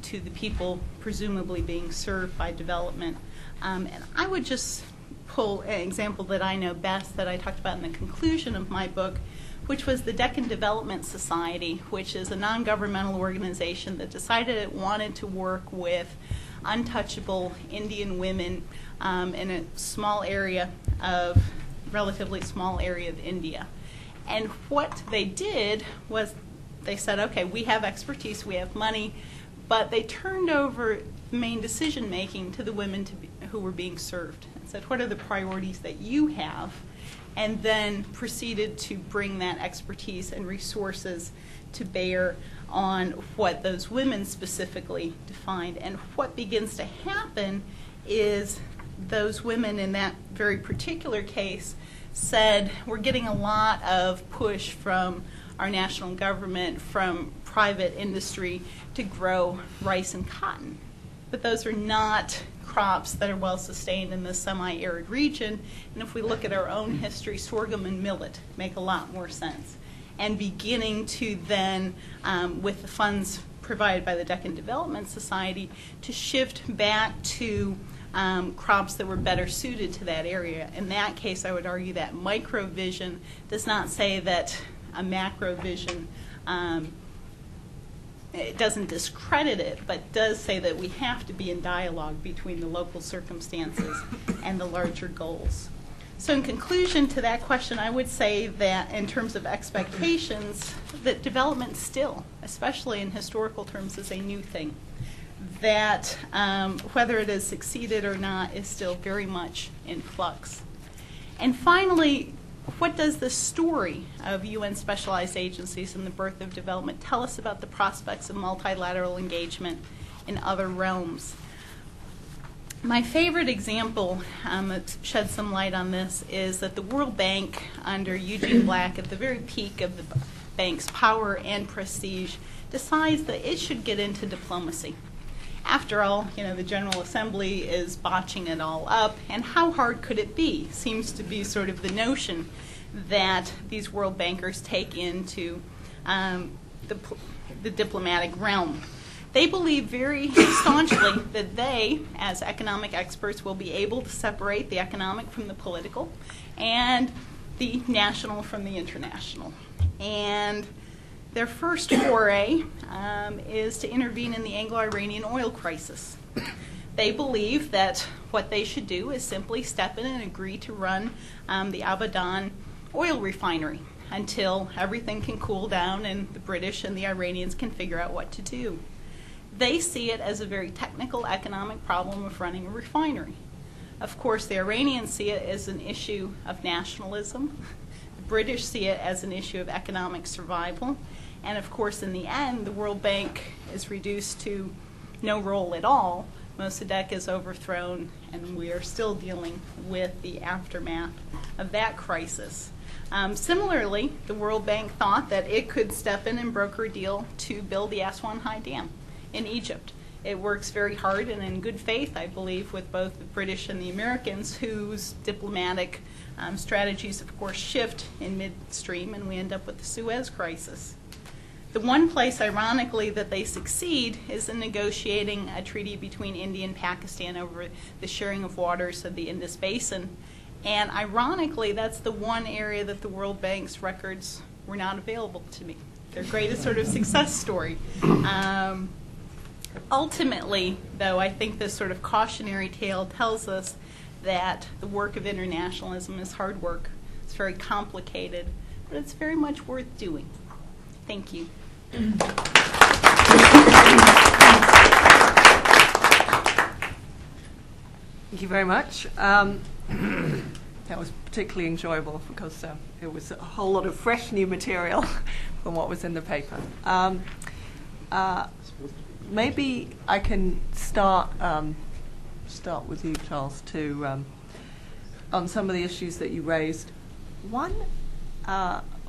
to the people presumably being served by development. And I would just pull an example that I know best that I talked about in the conclusion of my book, which was the Deccan Development Society, which is a non-governmental organization that decided it wanted to work with untouchable Indian women in a relatively small area of India. And what they did was they said, okay, we have expertise, we have money, but they turned over the main decision making to the women who were being served and said, what are the priorities that you have? And then proceeded to bring that expertise and resources to bear on what those women specifically defined. And what begins to happen is those women in that very particular case said, we're getting a lot of push from our national government, from private industry to grow rice and cotton. But those are not crops that are well sustained in the semi-arid region. And if we look at our own history, sorghum and millet make a lot more sense. And beginning to then, with the funds provided by the Deccan Development Society, to shift back to crops that were better suited to that area. In that case, I would argue that micro-vision does not say that a macro-vision it doesn't discredit it, but does say that we have to be in dialogue between the local circumstances and the larger goals. So in conclusion to that question, I would say that in terms of expectations, that development still, especially in historical terms, is a new thing. That whether it has succeeded or not is still very much in flux. And finally, what does the story of UN specialized agencies and the birth of development tell us about the prospects of multilateral engagement in other realms? My favorite example that sheds some light on this is that the World Bank, under Eugene Black, at the very peak of the bank's power and prestige, decides that it should get into diplomacy. After all, the General Assembly is botching it all up, and how hard could it be? Seems to be sort of the notion that these world bankers take into the diplomatic realm. They believe very staunchly that they, as economic experts, will be able to separate the economic from the political and the national from the international. And Their first foray is to intervene in the Anglo-Iranian oil crisis. They believe that what they should do is simply step in and agree to run the Abadan oil refinery until everything can cool down and the British and the Iranians can figure out what to do. They see it as a very technical economic problem of running a refinery. Of course, the Iranians see it as an issue of nationalism. The British see it as an issue of economic survival. And of course, in the end, the World Bank is reduced to no role at all. Mossadegh is overthrown, and we are still dealing with the aftermath of that crisis. Similarly, the World Bank thought that it could step in and broker a deal to build the Aswan High Dam in Egypt. It works very hard and in good faith, I believe, with both the British and the Americans, whose diplomatic strategies, of course, shift in midstream, and we end up with the Suez Crisis. The one place, ironically, that they succeed is in negotiating a treaty between India and Pakistan over the sharing of waters of the Indus Basin. And ironically, that's the one area that the World Bank's records were not available to me. Their greatest sort of success story. Ultimately, though, I think this sort of cautionary tale tells us that the work of internationalism is hard work. It's very complicated, but it's very much worth doing. Thank you. Thank you very much. That was particularly enjoyable because it was a whole lot of fresh new material from what was in the paper. Maybe I can start with you, Charles, to on some of the issues that you raised.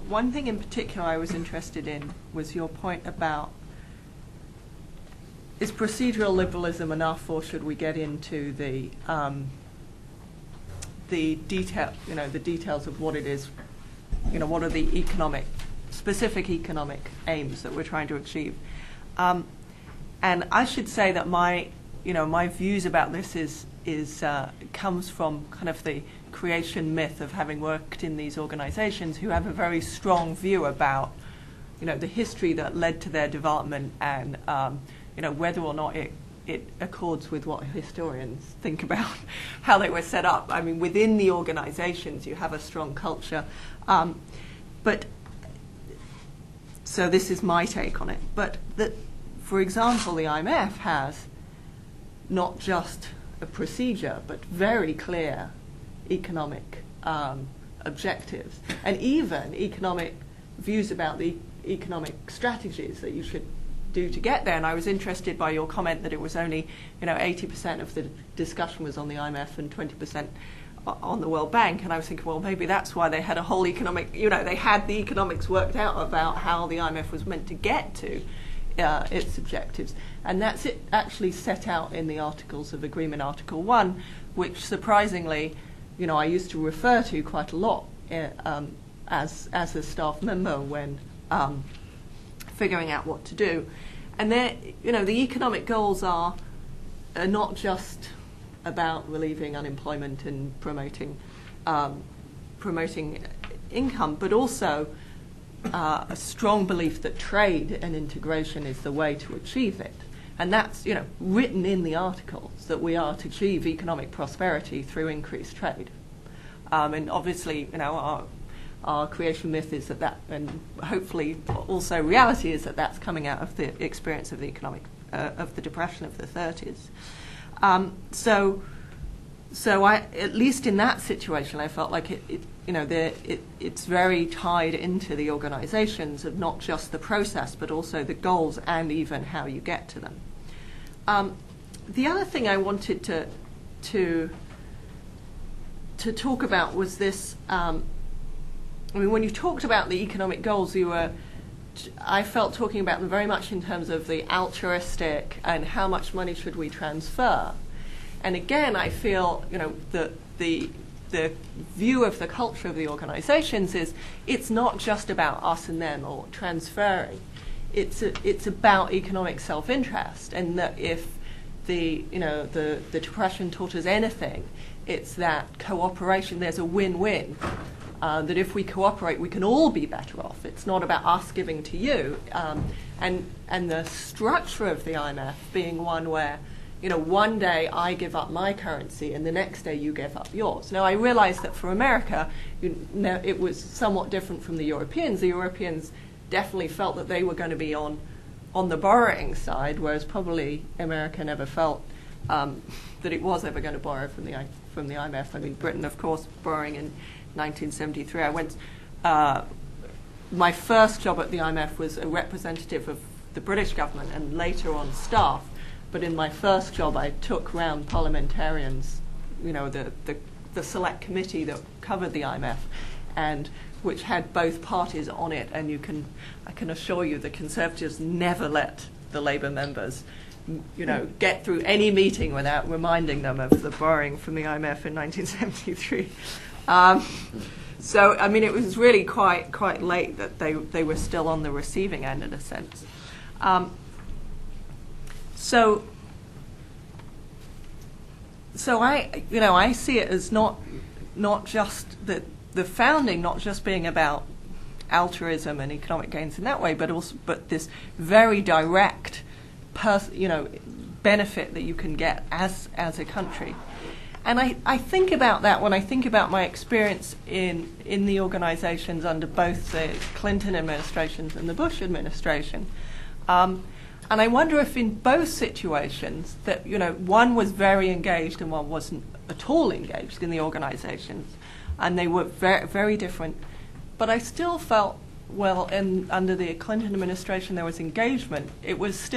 One thing in particular I was interested in was your point about, is procedural liberalism enough, or should we get into the details of what it is, what are the specific economic aims that we're trying to achieve? And I should say that my views about this comes from kind of the creation myth of having worked in these organizations who have a very strong view about, the history that led to their development and, whether or not it accords with what historians think about how they were set up. I mean, within the organizations, you have a strong culture. But so this is my take on it. But for example, the IMF has not just a procedure, but very clear economic objectives, and even economic views about the economic strategies that you should do to get there. And I was interested by your comment that it was only, 80% of the discussion was on the IMF and 20% on the World Bank. And I was thinking, well, maybe that's why they had a whole economic, they had the economics worked out about how the IMF was meant to get to its objectives. And that's it actually set out in the Articles of Agreement, Article 1, which surprisingly, I used to refer to quite a lot as a staff member when figuring out what to do. And the economic goals are not just about relieving unemployment and promoting income, but also a strong belief that trade and integration is the way to achieve it. And that's, written in the articles that we are to achieve economic prosperity through increased trade. And obviously, our creation myth is that, and hopefully also reality is that that's coming out of the experience of the of the Depression of the 30s. So I, at least in that situation, I felt like it's very tied into the organizations of not just the process, but also the goals and even how you get to them. The other thing I wanted to talk about was this. When you talked about the economic goals, I felt talking about them very much in terms of the altruistic and how much money should we transfer. And again, I feel, that the view of the culture of the organizations is it's not just about us and them or transferring. It's about economic self-interest, and that if the Depression taught us anything, it's that cooperation. There's a win-win that if we cooperate, we can all be better off. It's not about us giving to you. And the structure of the IMF being one where, one day I give up my currency and the next day you give up yours. Now, I realize that for America, it was somewhat different from the Europeans. The Europeans definitely felt that they were going to be on the borrowing side, whereas probably America never felt that it was ever going to borrow from the IMF. I mean, Britain, of course, borrowing in 1973. I went. My first job at the IMF was a representative of the British government, and later on staff. But in my first job, I took round parliamentarians, the select committee that covered the IMF, and which had both parties on it. And I can assure you, the Conservatives never let the Labour members, get through any meeting without reminding them of the borrowing from the IMF in 1973. So, I mean, it was really quite late that they were still on the receiving end, in a sense. So I see it as not just the founding, not just being about altruism and economic gains in that way, but this very direct, benefit that you can get as a country. And I think about that when I think about my experience in the organizations under both the Clinton administrations and the Bush administration. And I wonder if in both situations that, one was very engaged and one wasn't at all engaged in the organizations. And they were very, very different. But I still felt, under the Clinton administration there was engagement. It was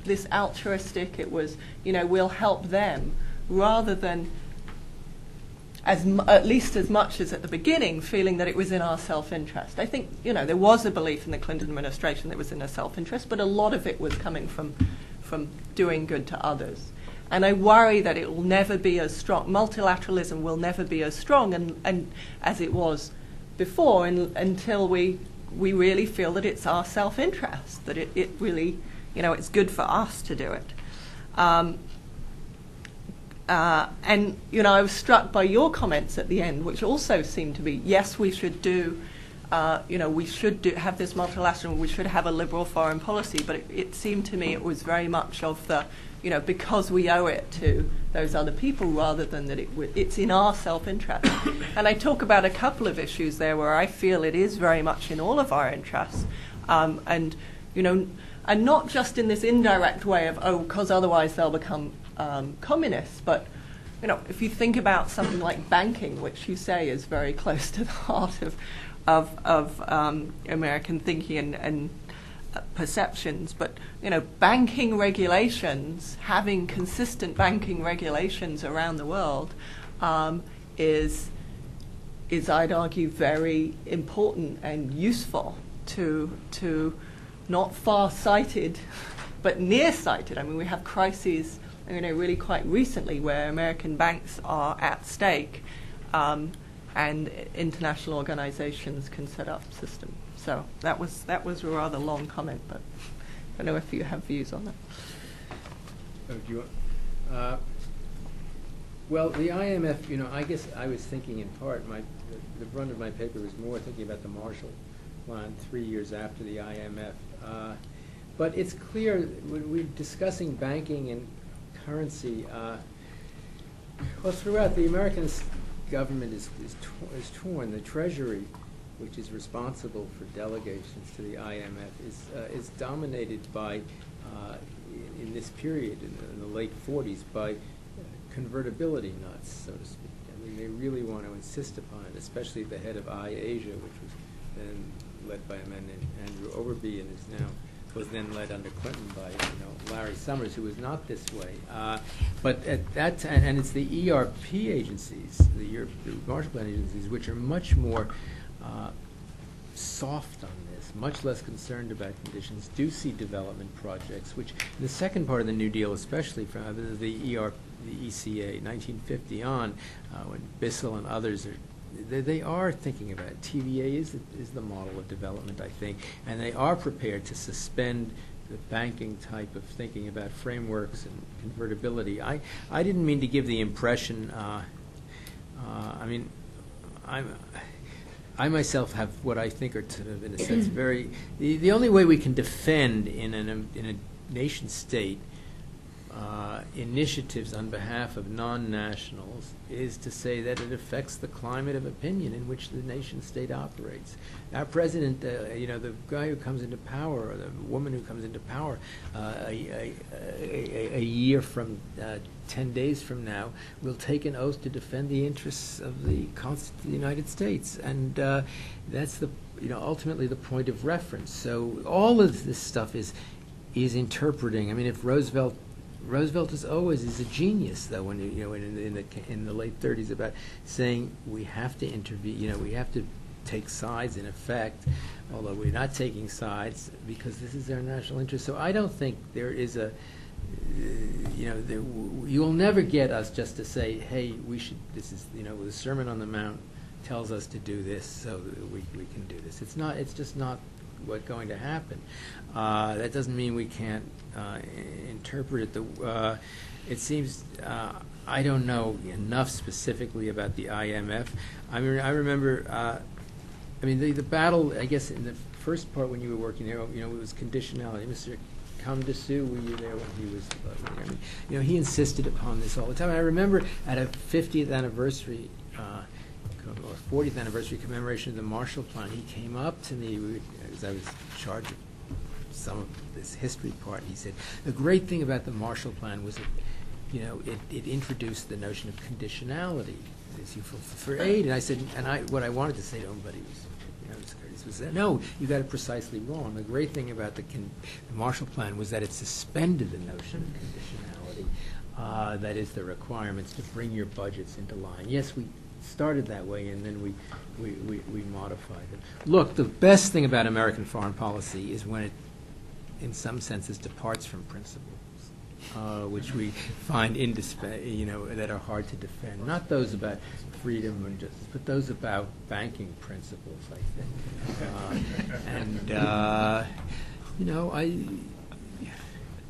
this altruistic, it was, we'll help them, rather than, at least as much as at the beginning, feeling that it was in our self-interest. I think, there was a belief in the Clinton administration that it was in their self-interest, but a lot of it was coming from doing good to others. And I worry that it will never be as strong, multilateralism will never be as strong and as it was before until we really feel that it's our self-interest, that it really, it's good for us to do it. And, I was struck by your comments at the end, which also seemed to be, yes, we should have this multilateral, we should have a liberal foreign policy, but it seemed to me it was very much of the, because we owe it to those other people rather than that it's in our self-interest. And I talk about a couple of issues there where I feel it is very much in all of our interests. And not just in this indirect way of, because otherwise they'll become communists, but if you think about something like banking, which you say is very close to the heart of American thinking and perceptions, but banking regulations, having consistent banking regulations around the world, is I'd argue very important and useful to not far-sighted, but near-sighted. I mean, we have crises, really quite recently where American banks are at stake, and international organizations can set up systems. So that was a rather long comment, but I don't know if you have views on that. Oh, do you want? Well, the IMF, I guess I was thinking in part, the brunt of my paper was more thinking about the Marshall Plan 3 years after the IMF. But it's clear when we're discussing banking and currency, throughout the American government is torn. The Treasury, which is responsible for delegations to the IMF, is dominated by, in this period, in the late 40s, by convertibility nuts, so to speak. I mean, they really want to insist upon it, especially the head of Asia, which was then led by a man named Andrew Overby, and was then led under Clinton by Larry Summers, who was not this way. But at that time, and it's the ERP agencies, the Marshall Plan agencies, which are much more soft on this, much less concerned about conditions, do see development projects, which in the second part of the New Deal, especially from the ECA, 1950 on, when Bissell and others they are thinking about it. TVA is the model of development, I think, and they are prepared to suspend the banking type of thinking about frameworks and convertibility. I didn't mean to give the impression, I myself have what I think are sort of, in a sense, very. The only way we can defend in a nation state initiatives on behalf of non-nationals is to say that it affects the climate of opinion in which the nation state operates. Our president, the guy who comes into power, or the woman who comes into power a year from 10 days from now, will take an oath to defend the interests of the United States, and that's ultimately the point of reference. So all of this stuff is interpreting. I mean, if Roosevelt is a genius, though, when in the late 30s, about saying we have to intervene. We have to take sides, in effect, although we're not taking sides because this is our national interest. So I don't think there is you'll never get us just to say, hey, we should. This is the Sermon on the Mount tells us to do this, so we can do this. It's not. It's just not what's going to happen. That doesn't mean we can't interpret it. It seems I don't know enough specifically about the IMF. I remember. The battle, I guess, in the first part when you were working there, it was conditionality. Mr. Kamdasu, were you there when he was? He insisted upon this all the time. I remember at a 50th anniversary. Or 40th anniversary commemoration of the Marshall Plan, he came up to me as I was in charge of some of this history part. He said, the great thing about the Marshall Plan was that, it introduced the notion of conditionality for aid. And I said, what I wanted to say to him, but he was, was that, no, you got it precisely wrong. The great thing about the Marshall Plan was that it suspended the notion of conditionality, that is, the requirements to bring your budgets into line. Yes, we started that way, and then we modified it. Look, the best thing about American foreign policy is when it, in some senses, departs from principles, which we find that are hard to defend. Not those about freedom and justice, but those about banking principles, I think.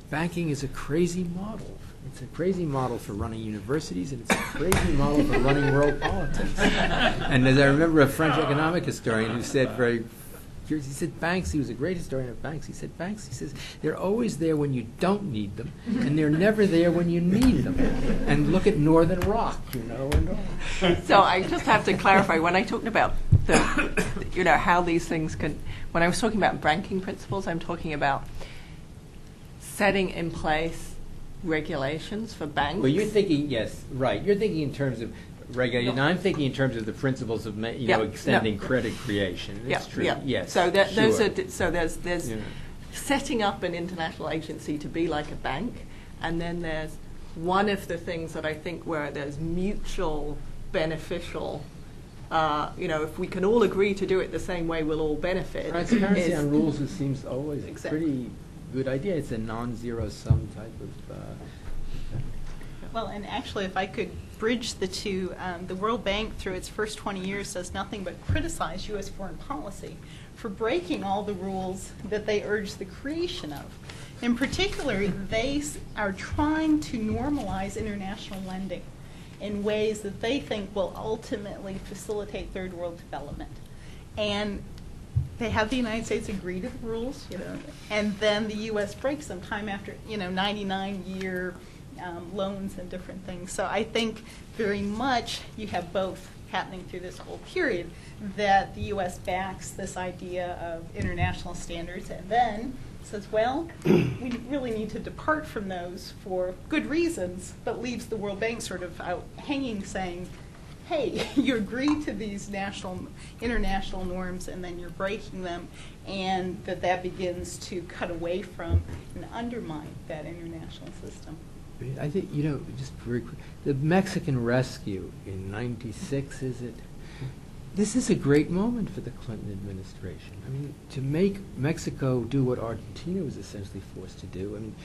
Banking is a crazy model. It's a crazy model for running universities, and it's a crazy model for running world politics. And as I remember a French economic historian who said very curious, he said banks, he was a great historian of banks, he said banks, he says, they're always there when you don't need them, and they're never there when you need them. And look at Northern Rock, and all. So I just have to clarify, when I talked about how these things can, when I was talking about banking principles, I'm talking about setting in place regulations for banks. Well, you're thinking, yes, right. You're thinking in terms of regulation. No. I'm thinking in terms of the principles of extending credit creation. It's true. Yeah. Yes. So there's setting up an international agency to be like a bank, and then there's one of the things that I think where there's mutual beneficial. If we can all agree to do it the same way, we'll all benefit. Transparency on rules seems always a pretty good idea. It's a non-zero sum type of. Well, and actually, if I could bridge the two, the World Bank, through its first 20 years, does nothing but criticize U.S. foreign policy for breaking all the rules that they urge the creation of. In particular, they are trying to normalize international lending in ways that they think will ultimately facilitate third world development. And they have the United States agree to the rules, and then the U.S. breaks them time after, 99-year loans and different things. So I think very much you have both happening through this whole period, that the U.S. backs this idea of international standards and then says, well, we really need to depart from those for good reasons, but leaves the World Bank sort of out hanging, saying, hey, you agree to these international norms, and then you're breaking them, and that begins to cut away from and undermine that international system. I think, just very quick, the Mexican rescue in '96, is it? This is a great moment for the Clinton administration. I mean, to make Mexico do what Argentina was essentially forced to do, I mean,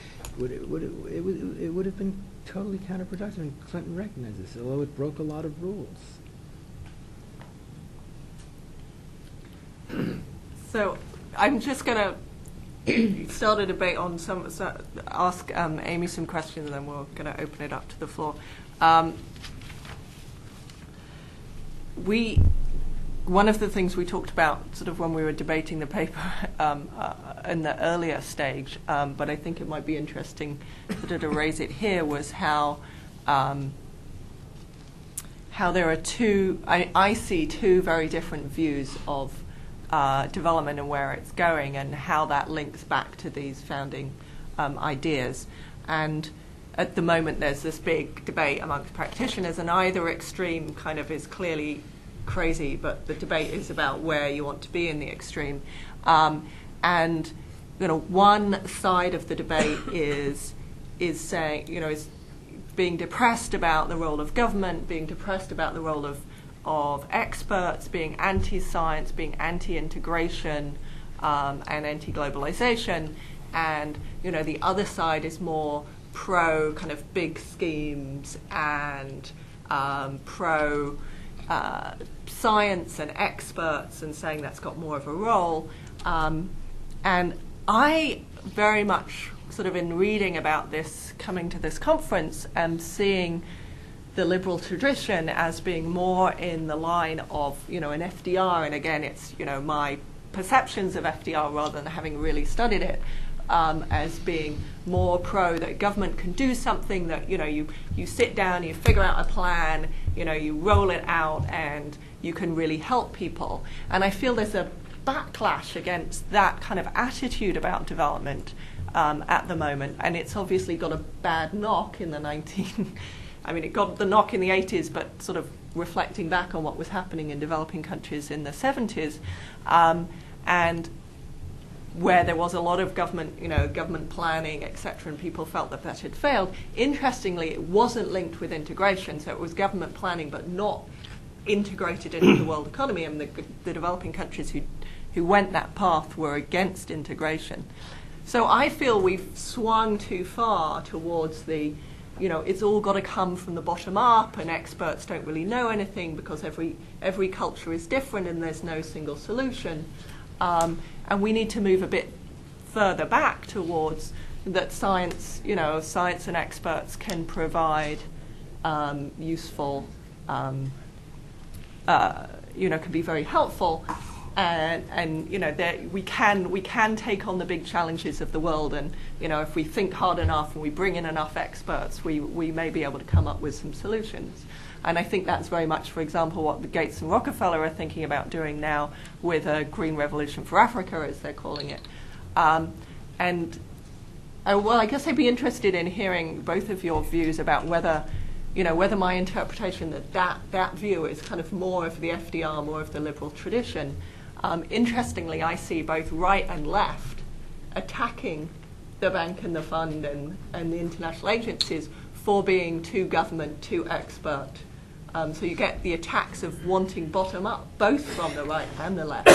it would have been totally counterproductive, and Clinton recognized this, although it broke a lot of rules. So I'm just going to start a debate on ask Amy some questions, and then we're going to open it up to the floor. one of the things we talked about sort of when we were debating the paper in the earlier stage, but I think it might be interesting sort of to raise it here, was how there are two, I see two very different views of development and where it's going, and how that links back to these founding ideas. And at the moment there's this big debate amongst practitioners, and either extreme kind of is clearly crazy, but the debate is about where you want to be in the extreme. And one side of the debate is saying, is being depressed about the role of government, being depressed about the role of experts, being anti-science, being anti-integration, and anti-globalization. And the other side is more pro kind of big schemes and pro science and experts, and saying that's got more of a role. And I very much sort of, in reading about this, coming to this conference, and seeing the liberal tradition as being more in the line of, an FDR, and again, it's, my perceptions of FDR rather than having really studied it, as being more pro that government can do something, that, you sit down, you figure out a plan, you roll it out, and you can really help people. And I feel there's a backlash against that kind of attitude about development at the moment, and it's obviously got a bad knock in the it got the knock in the 80s, but sort of reflecting back on what was happening in developing countries in the 70s, and where there was a lot of government planning, etc., and people felt that that had failed. Interestingly, it wasn't linked with integration, so it was government planning but not integrated into the world economy, and the developing countries who went that path were against integration. So I feel we've swung too far towards the, it's all got to come from the bottom up, and experts don't really know anything because every culture is different and there's no single solution. And we need to move a bit further back towards that science, science and experts can provide useful, can be very helpful. And we can take on the big challenges of the world, and if we think hard enough and we bring in enough experts, we may be able to come up with some solutions. And I think that's very much, for example, what the Gates and Rockefeller are thinking about doing now with a green revolution for Africa, as they're calling it. I guess I'd be interested in hearing both of your views about whether my interpretation that view is kind of more of the FDR, more of the liberal tradition. Interestingly, I see both right and left attacking the bank and the fund and the international agencies for being too government, too expert. So you get the attacks of wanting bottom up, both from the right and the left.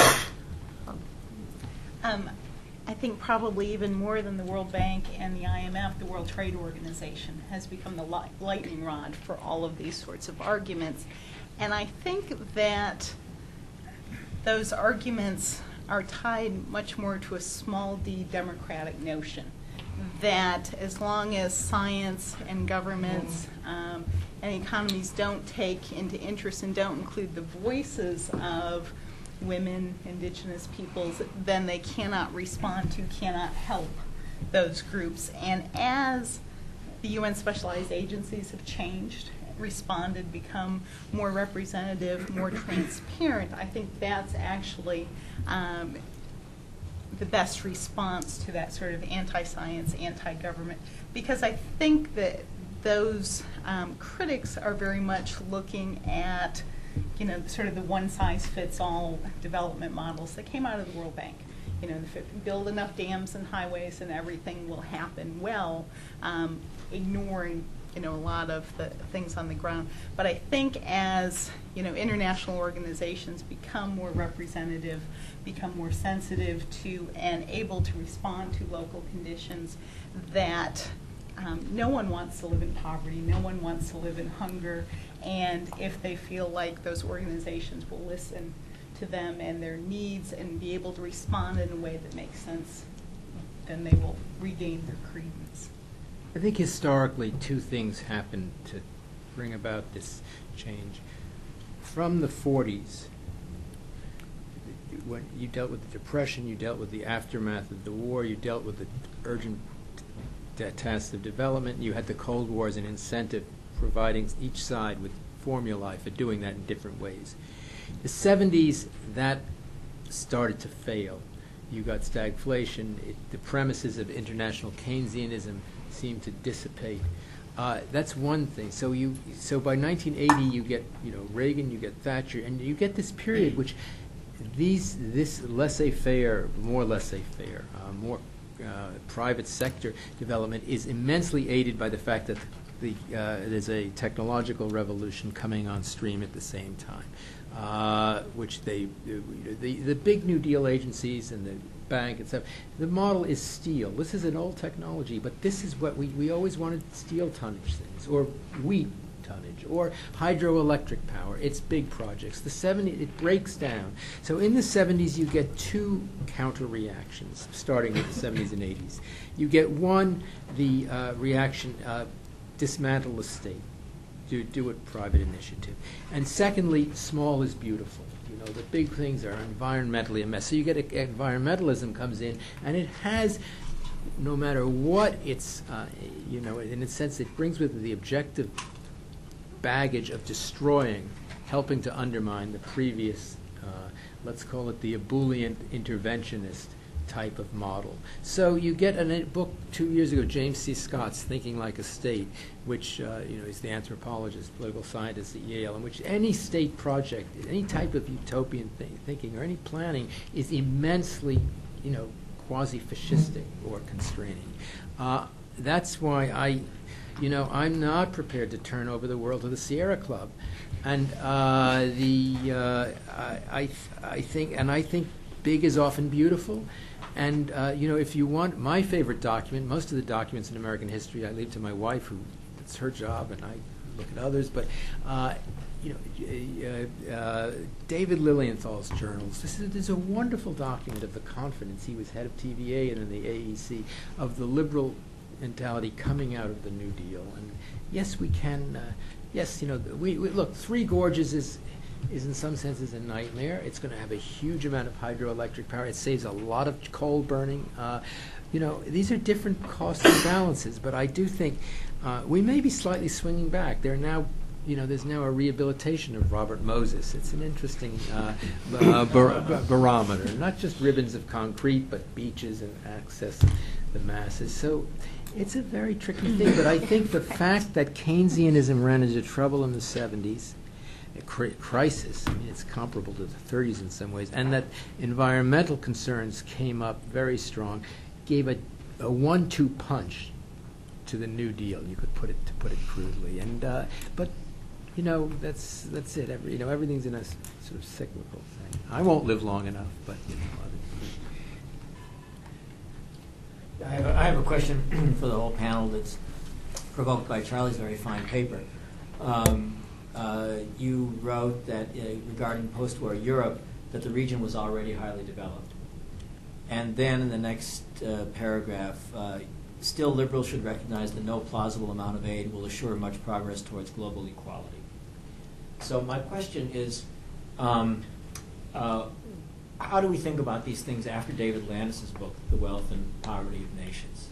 I think probably even more than the World Bank and the IMF, the World Trade Organization has become the lightning rod for all of these sorts of arguments. And I think that those arguments are tied much more to a small d democratic notion, that as long as science and governments and economies don't take into interest and don't include the voices of women, indigenous peoples, then they cannot respond to, cannot help those groups. And as the UN specialized agencies have changed, responded, become more representative, more transparent, I think that's actually the best response to that sort of anti-science, anti-government, because I think that those critics are very much looking at, sort of the one-size-fits-all development models that came out of the World Bank. If you build enough dams and highways and everything will happen well, ignoring a lot of the things on the ground. But I think as international organizations become more representative, become more sensitive to and able to respond to local conditions, that no one wants to live in poverty, no one wants to live in hunger, and if they feel like those organizations will listen to them and their needs and be able to respond in a way that makes sense, then they will regain their credence. I think historically two things happened to bring about this change. From the 40s, when you dealt with the Depression, you dealt with the aftermath of the war, you dealt with the urgent tasks of development, you had the Cold War as an incentive, providing each side with formulae for doing that in different ways. The 70s, that started to fail. You got stagflation. The premises of international Keynesianism seemed to dissipate. That's one thing. So by 1980, you get Reagan, you get Thatcher, and you get this period which this laissez-faire, more laissez-faire, more private sector development is immensely aided by the fact that there's a technological revolution coming on stream at the same time, which the big New Deal agencies and the bank and stuff, the model is steel. This is an old technology, but this is what we always wanted: steel tonnage things, or wheat tonnage, or hydroelectric power. It's big projects. The 70s, it breaks down. So in the 70s, you get two counter reactions, starting with the 70s and 80s. You get one, the reaction, dismantle the state, do it private initiative. And secondly, small is beautiful. The big things are environmentally a mess. So you get environmentalism comes in, and it has, no matter what it's, in a sense, it brings with it the objective baggage of destroying, helping to undermine the previous, let's call it the ebullient interventionist type of model. So you get a book 2 years ago, James C. Scott's Thinking Like a State, which is the anthropologist, political scientist at Yale, in which any state project, any type of utopian thinking or any planning is immensely, quasi-fascistic or constraining. That's why I'm not prepared to turn over the world to the Sierra Club, and I think big is often beautiful. And, if you want my favorite document, most of the documents in American history I leave to my wife, who it's her job, and I look at others. But, David Lilienthal's journals. This is a wonderful document of the confidence. He was head of TVA and then the AEC, of the liberal mentality coming out of the New Deal. And yes, we can. We look. Three Gorges is in some senses a nightmare. It's going to have a huge amount of hydroelectric power. It saves a lot of coal burning. These are different costs and balances, but I do think we may be slightly swinging back. There's now a rehabilitation of Robert Moses. It's an interesting barometer, not just ribbons of concrete, but beaches and access to the masses. So it's a very tricky thing, but I think the fact that Keynesianism ran into trouble in the 70s, a crisis, it's comparable to the 30s in some ways, and that environmental concerns came up very strong, gave a 1-2 punch to the New Deal. You could put it crudely, and but that's it. Everything's in a sort of cyclical thing. I won't live long enough, but I have a question for the whole panel that's provoked by Charlie's very fine paper. You wrote that regarding post-war Europe, that the region was already highly developed. And then in the next paragraph, still liberals should recognize that no plausible amount of aid will assure much progress towards global equality. So my question is, how do we think about these things after David Landis's book, The Wealth and Poverty of Nations?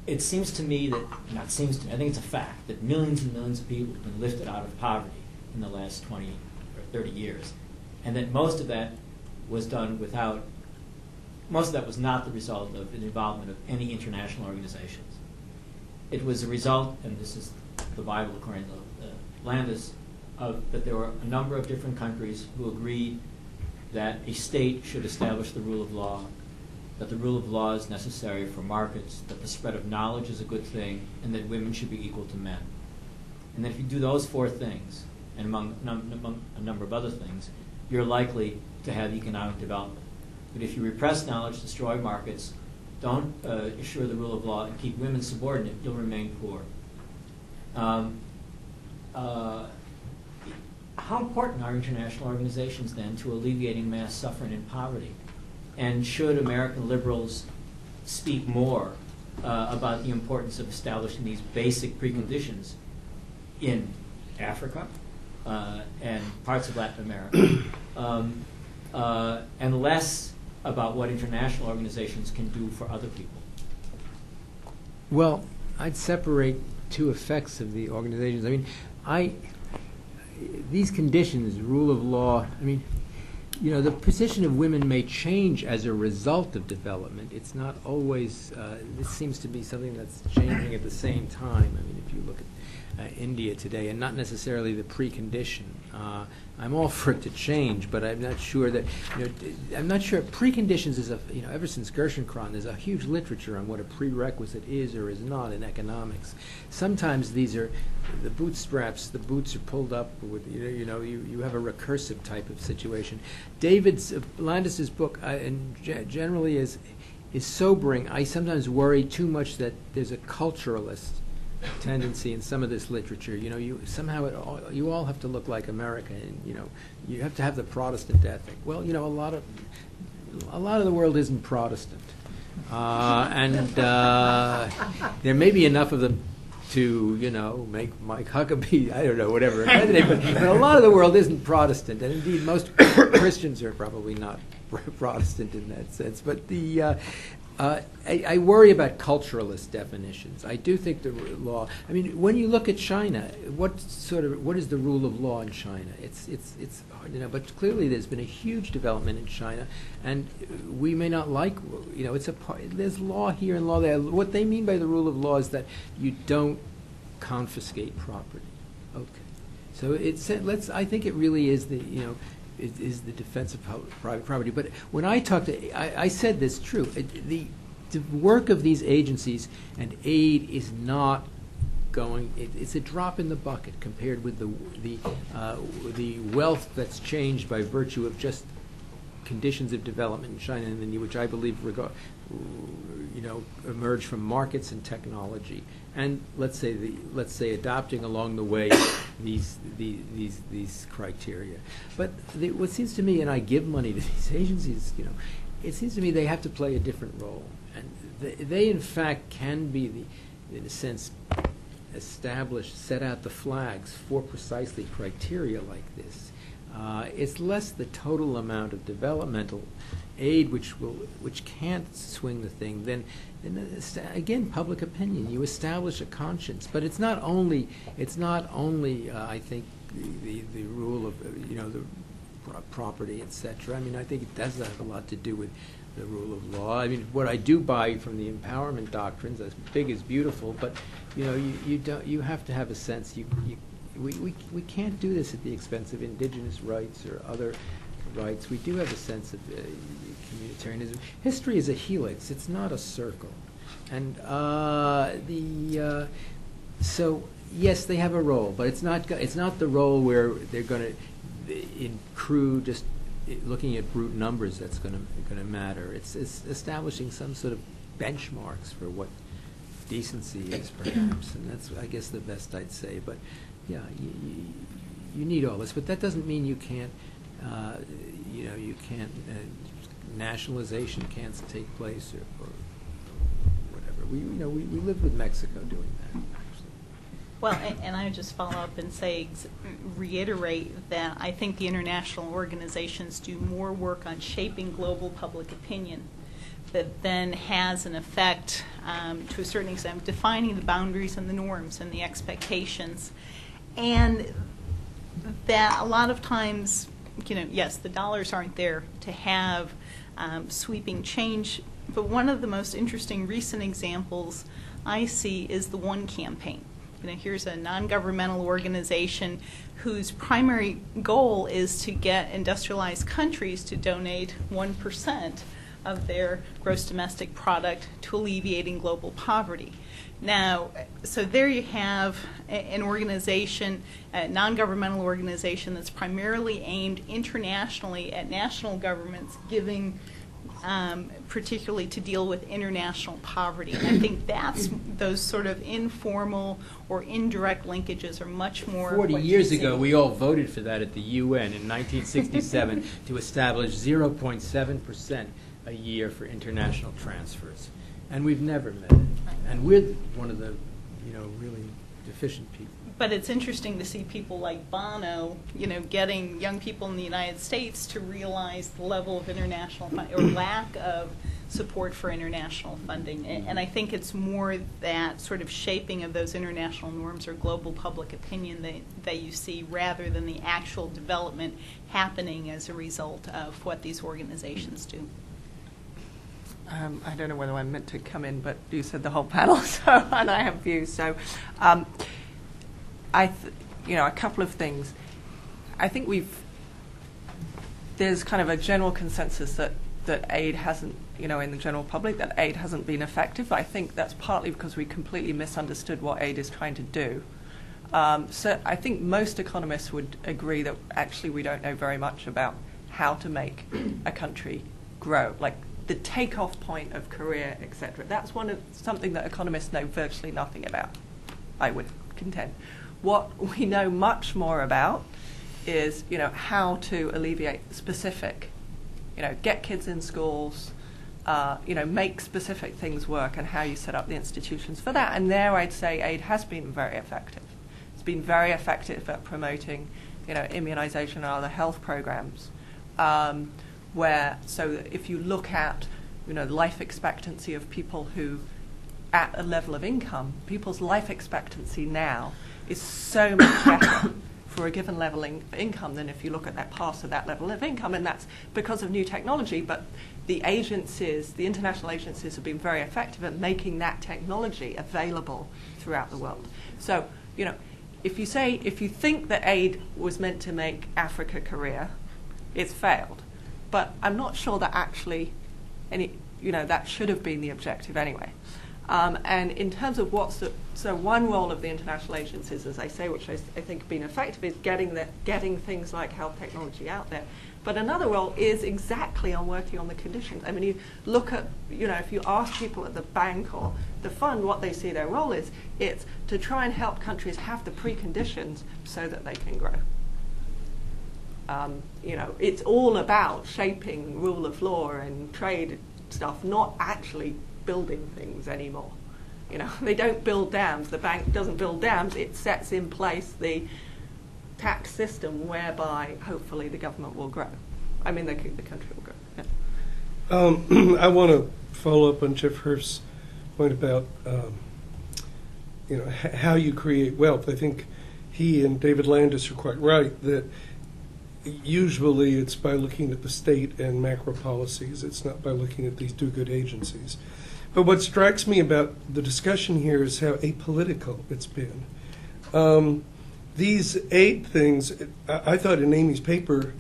It seems to me that, I think it's a fact, that millions and millions of people have been lifted out of poverty in the last 20 or 30 years, and that most of that was not the result of the involvement of any international organizations. It was a result, and this is the Bible according to Landis, that there were a number of different countries who agreed that a state should establish the rule of law, that the rule of law is necessary for markets, that the spread of knowledge is a good thing, and that women should be equal to men. And that if you do those four things, and among a number of other things, you're likely to have economic development. But if you repress knowledge, destroy markets, don't assure the rule of law, and keep women subordinate, you'll remain poor. How important are international organizations, then, to alleviating mass suffering and poverty? And should American liberals speak more about the importance of establishing these basic preconditions in Africa and parts of Latin America? and less about what international organizations can do for other people? Well, I'd separate two effects of the organizations. I mean, these conditions, rule of law, I mean, you know, the position of women may change as a result of development. It's not always, this seems to be something that's changing at the same time. I mean, if you look at India today, and not necessarily the precondition. I'm all for it to change, but I'm not sure that, you know, I'm not sure preconditions is a, you know, ever since Gerschenkron, there's a huge literature on what a prerequisite is or is not in economics. Sometimes these are the bootstraps, the boots are pulled up with, you know, you have a recursive type of situation. Landis's book, and generally is sobering. I sometimes worry too much that there's a culturalist tendency in some of this literature. You know, you all have to look like America, and you know, you have to have the Protestant ethic. Well, you know, a lot of the world isn't Protestant, and there may be enough of them to, you know, make Mike Huckabee, I don't know, whatever, but a lot of the world isn't Protestant, and indeed most Christians are probably not Protestant in that sense. But I worry about culturalist definitions. I do think the law. I mean, when you look at China, what is the rule of law in China? It's hard to know, but clearly there's been a huge development in China, and we may not like. You know, there's law here and law there. What they mean by the rule of law is that you don't confiscate property. Okay, so I think it really is the, you know, is the defense of private property. But when I I said this true. The work of these agencies and aid is not going. It's a drop in the bucket compared with the wealth that's changed by virtue of just conditions of development in China, and which I believe emerge from markets and technology, and let's say adopting along the way these criteria. But what seems to me, and I give money to these agencies, you know, it seems to me they have to play a different role, and they in fact can be in a sense, set out the flags for precisely criteria like this. It's less the total amount of developmental aid which can't swing the thing than again public opinion. You establish a conscience, but it's not only I think the rule of the property, etc. I mean, I think it does have a lot to do with the rule of law. I mean, what I do buy from the empowerment doctrines, as big is beautiful, but you have to have a sense. We can't do this at the expense of indigenous rights or other rights. We do have a sense of communitarianism. History is a helix; it's not a circle. And so yes, they have a role, but it's not the role where they're going to in crew just looking at brute numbers that's going to matter. It's establishing some sort of benchmarks for what decency is, perhaps, and that's, I guess, the best I'd say. But yeah, you need all this, but that doesn't mean you can't. You can't. Nationalization can't take place or whatever. We live with Mexico doing that. Well, and I would just follow up and reiterate that I think the international organizations do more work on shaping global public opinion that then has an effect, to a certain extent, defining the boundaries and the norms and the expectations. And that a lot of times, yes, the dollars aren't there to have sweeping change, but one of the most interesting recent examples I see is the One campaign. Here's a non-governmental organization whose primary goal is to get industrialized countries to donate 1% of their gross domestic product to alleviating global poverty. Now, so there you have an organization, a non-governmental organization that's primarily aimed internationally at national governments giving particularly to deal with international poverty. And I think those sort of informal or indirect linkages are much more. 40 years ago, we all voted for that at the UN in 1967 to establish 0.7% a year for international transfers, and we've never met it. And we're one of the really deficient people. But it's interesting to see people like Bono, getting young people in the United States to realize the level of international or lack of support for international funding. And I think it's more that sort of shaping of those international norms or global public opinion that you see, rather than the actual development happening as a result of what these organizations do. I don't know whether I'm meant to come in, but you said the whole panel, and I have views. So, a couple of things. I think there's kind of a general consensus that aid hasn't, in the general public, that aid hasn't been effective. I think that's partly because we completely misunderstood what aid is trying to do. So I think most economists would agree that actually we don't know very much about how to make a country grow, like the takeoff point of career, etc. That's something that economists know virtually nothing about, I would contend. What we know much more about is, how to alleviate specific, get kids in schools, make specific things work, and how you set up the institutions for that. And there I'd say aid has been very effective. It's been very effective at promoting, immunization and other health programs. So if you look at, life expectancy of people who, at a level of income, people's life expectancy now is so much better for a given level of income than if you look at that past of that level of income, and that's because of new technology. But the international agencies have been very effective at making that technology available throughout the world. So, if you think that aid was meant to make Africa career, it's failed. But I'm not sure that actually that should have been the objective anyway. And in terms of one role of the international agencies, as I say, which I think have been effective, is getting things like health technology out there. But another role is exactly on working on the conditions. I mean, you look at, if you ask people at the bank or the fund what they see their role is, it's to try and help countries have the preconditions so that they can grow. It's all about shaping rule of law and trade stuff, not actually building things anymore. They don't build dams. The bank doesn't build dams. It sets in place the tax system whereby hopefully the government will grow. I mean, the country will grow. Yeah. I want to follow up on Jeff Hurst's point about how you create wealth. I think he and David Landis are quite right that usually it's by looking at the state and macro policies. It's not by looking at these do-good agencies. But what strikes me about the discussion here is how apolitical it's been. These 8 things, I thought in Amy's paper,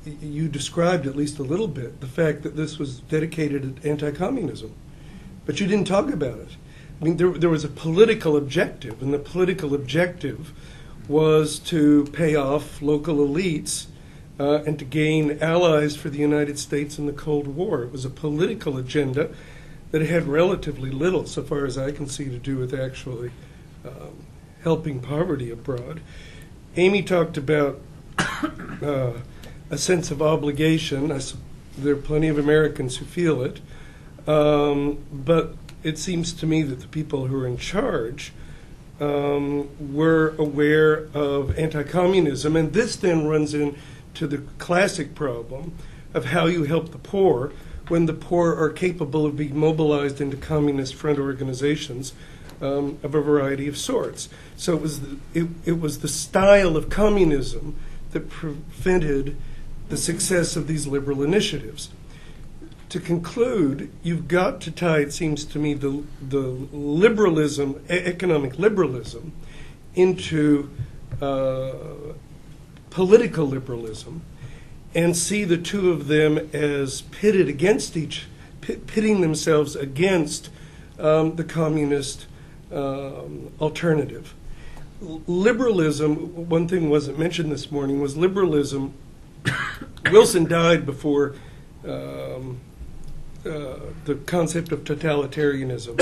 you described at least a little bit the fact that this was dedicated to anti-communism. But you didn't talk about it. I mean, there was a political objective, and the political objective was to pay off local elites and to gain allies for the United States in the Cold War. It was a political agenda that had relatively little, so far as I can see, to do with actually helping poverty abroad. Amy talked about a sense of obligation. There are plenty of Americans who feel it, but it seems to me that the people who are in charge were aware of anti-communism, and this then runs into the classic problem of how you help the poor when the poor are capable of being mobilized into communist front organizations of a variety of sorts. So it was the style of communism that prevented the success of these liberal initiatives. To conclude, you've got to tie, it seems to me, the liberalism, economic liberalism, into political liberalism, and see the two of them as pitted against pitting themselves against the communist alternative. Liberalism, one thing wasn't mentioned this morning, was liberalism. Wilson died before the concept of totalitarianism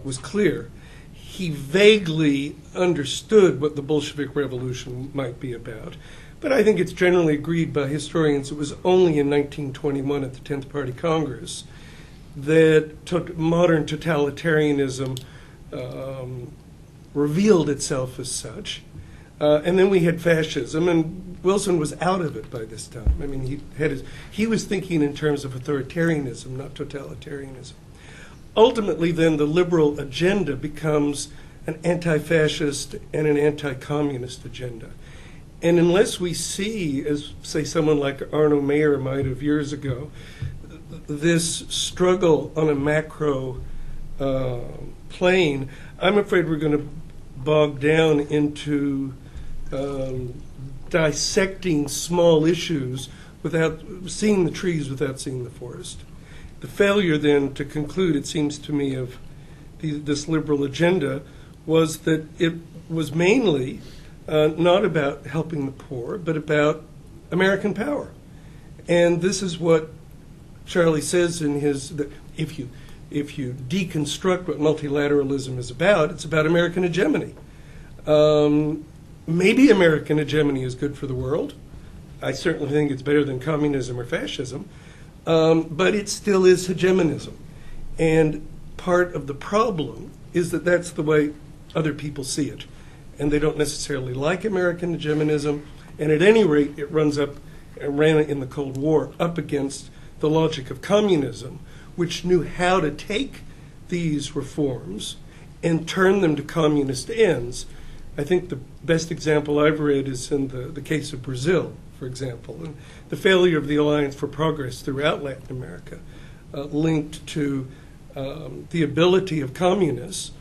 was clear. He vaguely understood what the Bolshevik Revolution might be about. But I think it's generally agreed by historians it was only in 1921 at the 10th Party Congress that modern totalitarianism revealed itself as such. And then we had fascism, and Wilson was out of it by this time. I mean, he was thinking in terms of authoritarianism, not totalitarianism. Ultimately, then, the liberal agenda becomes an anti-fascist and an anti-communist agenda. And unless we see, as, say, someone like Arno Mayer might have years ago, this struggle on a macro plane, I'm afraid we're going to bog down into dissecting small issues without seeing the trees, without seeing the forest. The failure then to conclude, it seems to me, of this liberal agenda was that it was mainly not about helping the poor, but about American power. And this is what Charlie says in his, that if you deconstruct what multilateralism is about, it's about American hegemony. Maybe American hegemony is good for the world. I certainly think it's better than communism or fascism. But it still is hegemonism. And part of the problem is that that's the way other people see it. And they don't necessarily like American hegemonism. And at any rate, it ran in the Cold War up against the logic of communism, which knew how to take these reforms and turn them to communist ends. I think the best example I've read is in the case of Brazil, for example, and the failure of the Alliance for Progress throughout Latin America, linked to the ability of communists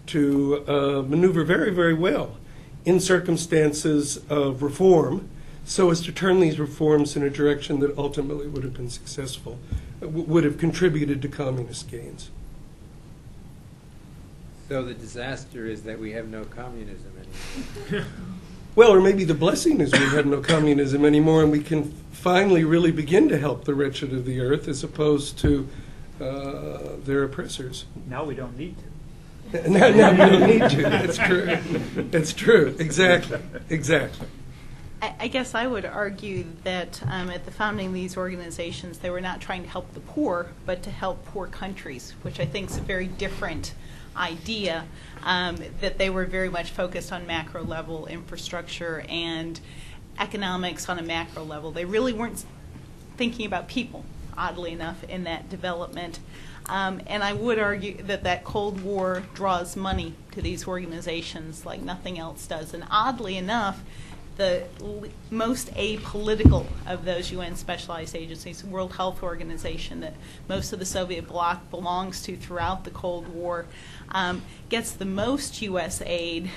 to maneuver very, very well in circumstances of reform, so as to turn these reforms in a direction that ultimately would have been successful, would have contributed to communist gains. So the disaster is that we have no communism anymore. Well, or maybe the blessing is we have no communism anymore, and we can finally really begin to help the wretched of the earth as opposed to their oppressors. Now we don't need to. Now we don't need to. That's true. That's true. Exactly. Exactly. I guess I would argue that at the founding of these organizations, they were not trying to help the poor, but to help poor countries, which I think is a very different idea, that they were very much focused on macro level infrastructure and economics on a macro level. They really weren't thinking about people, oddly enough, in that development. And I would argue that Cold War draws money to these organizations like nothing else does. And oddly enough, the most apolitical of those UN specialized agencies, World Health Organization, that most of the Soviet bloc belongs to throughout the Cold War, gets the most U.S. aid